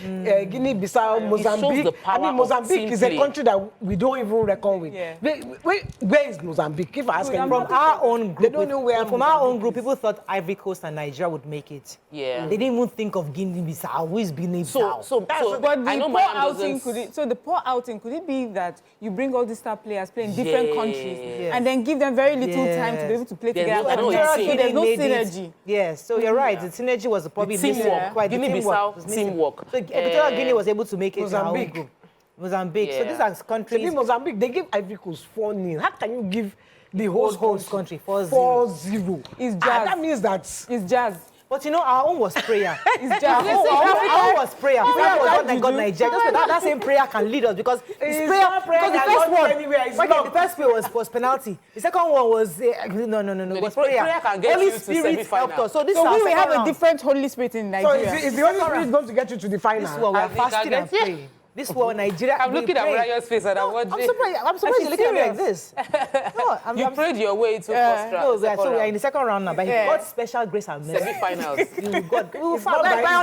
Guinea-Bissau, Mozambique. I mean, Mozambique is a country that we don't even reckon with. Yeah. Where is Mozambique? If I ask them, from our own group, they don't know where. From our own group, people thought Ivory Coast and Nigeria would make it. Yeah. They didn't even think of Guinea-Bissau. Who is Guinea-Bissau? But the poor outing, could it be that you bring all these star players playing different countries and then give them very little time to be able to play together? There's no synergy. Yes, so you're right. The synergy was probably teamwork. Guinea-Bissau, teamwork. So Equatorial Guinea was able to make it in our own group. Mozambique. So these are countries. In Mozambique, they give Ivory Coast 4-0. How can you give the host country 4-0? It's jazz. That means that it's jazz. But you know, our own was prayer. It's just our own was prayer. Prayer was what got Nigeria. Just that same prayer can lead us because it's prayer. Because the first one, was penalty. The second one was no. Was prayer. Prayer can get Holy you to Spirit helped us. So we have a different Holy Spirit in Nigeria. So is the Holy Spirit going to get you to the final? This one we are fasting and praying. This war, Nigeria. I'm looking at Mariah's face and I'm wondering. I'm surprised you're looking at me like this. No, you prayed your way to first round. So we are in the second round now, but God's special grace and mercy. Semi-finals. On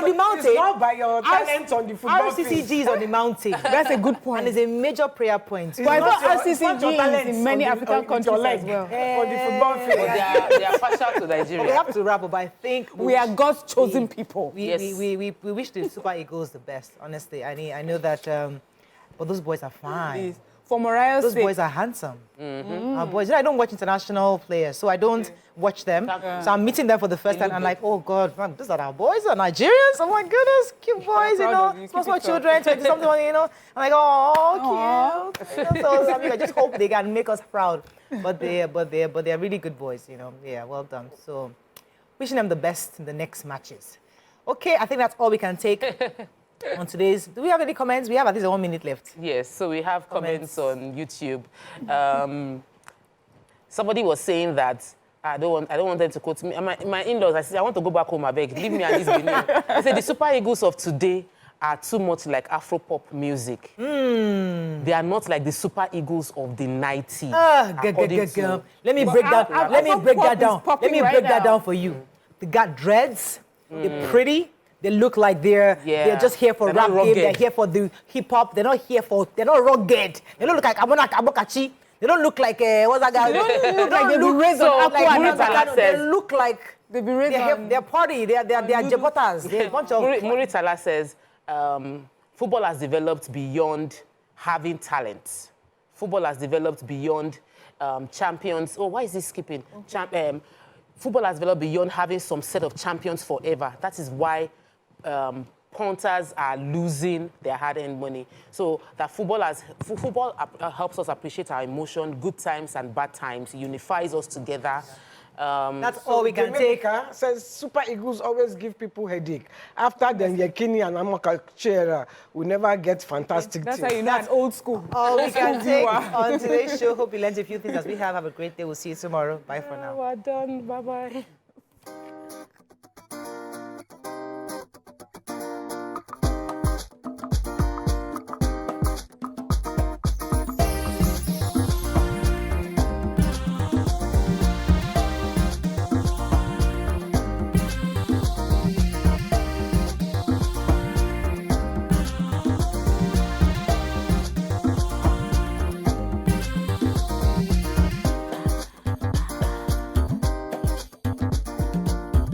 the mountain. It's not by your talent on the football field. RCCG is on the mountain. That's a good point. And it's a major prayer point. But I thought RCCG is in many African countries as well. On the football field. They are partial to Nigeria. We have to wrap up, but I think we are God's chosen people. We wish the Super Eagles the best, honestly. I know that, but those boys are fine. For Mariah's Those boys are handsome. Our boys. I don't watch international players, so I don't watch them. So I'm meeting them for the first time. I'm like, oh God, man, these are our boys, are Nigerians. Oh my goodness, cute boys, small children, 20-something, I'm like, oh, cute. So I just hope they can make us proud. But they're really good boys, Yeah, well done. So wishing them the best in the next matches. Okay, I think that's all we can take. On today's, do we have any comments? We have at least 1 minute left. Yes, so we have comments on YouTube. somebody was saying that I don't want them to quote me. And my in-laws, I said, I want to go back home, I beg. Leave me at this Benin. I said, the Super Eagles of today are too much like Afro-pop music. They are not like the Super Eagles of the 90s. Let me break that down for you. They got dreads, they're pretty, they look like they're just here for rap game, they're here for the hip-hop, they're not rugged. They don't look like Abokachi. They don't look like, what's that guy? They don't look like they be raised on Aqua. They look like they're party, they're jabotas. They're a bunch of... Muritala says, football has developed beyond having talent. Football has developed beyond champions. Oh, why is he skipping? Football has developed beyond having some set of champions forever. That is why punters are losing their hard-earned money. So that football helps us appreciate our emotion, good times and bad times, unifies us together. That's all we can take. Says Super Eagles always give people headache. After the Yekini and Amaka chair, we never get fantastic That's teams. how you know, old school. All we can take on today's show. Hope you learned a few things as we have. Have a great day. We'll see you tomorrow. Bye for now. We're done. Bye-bye.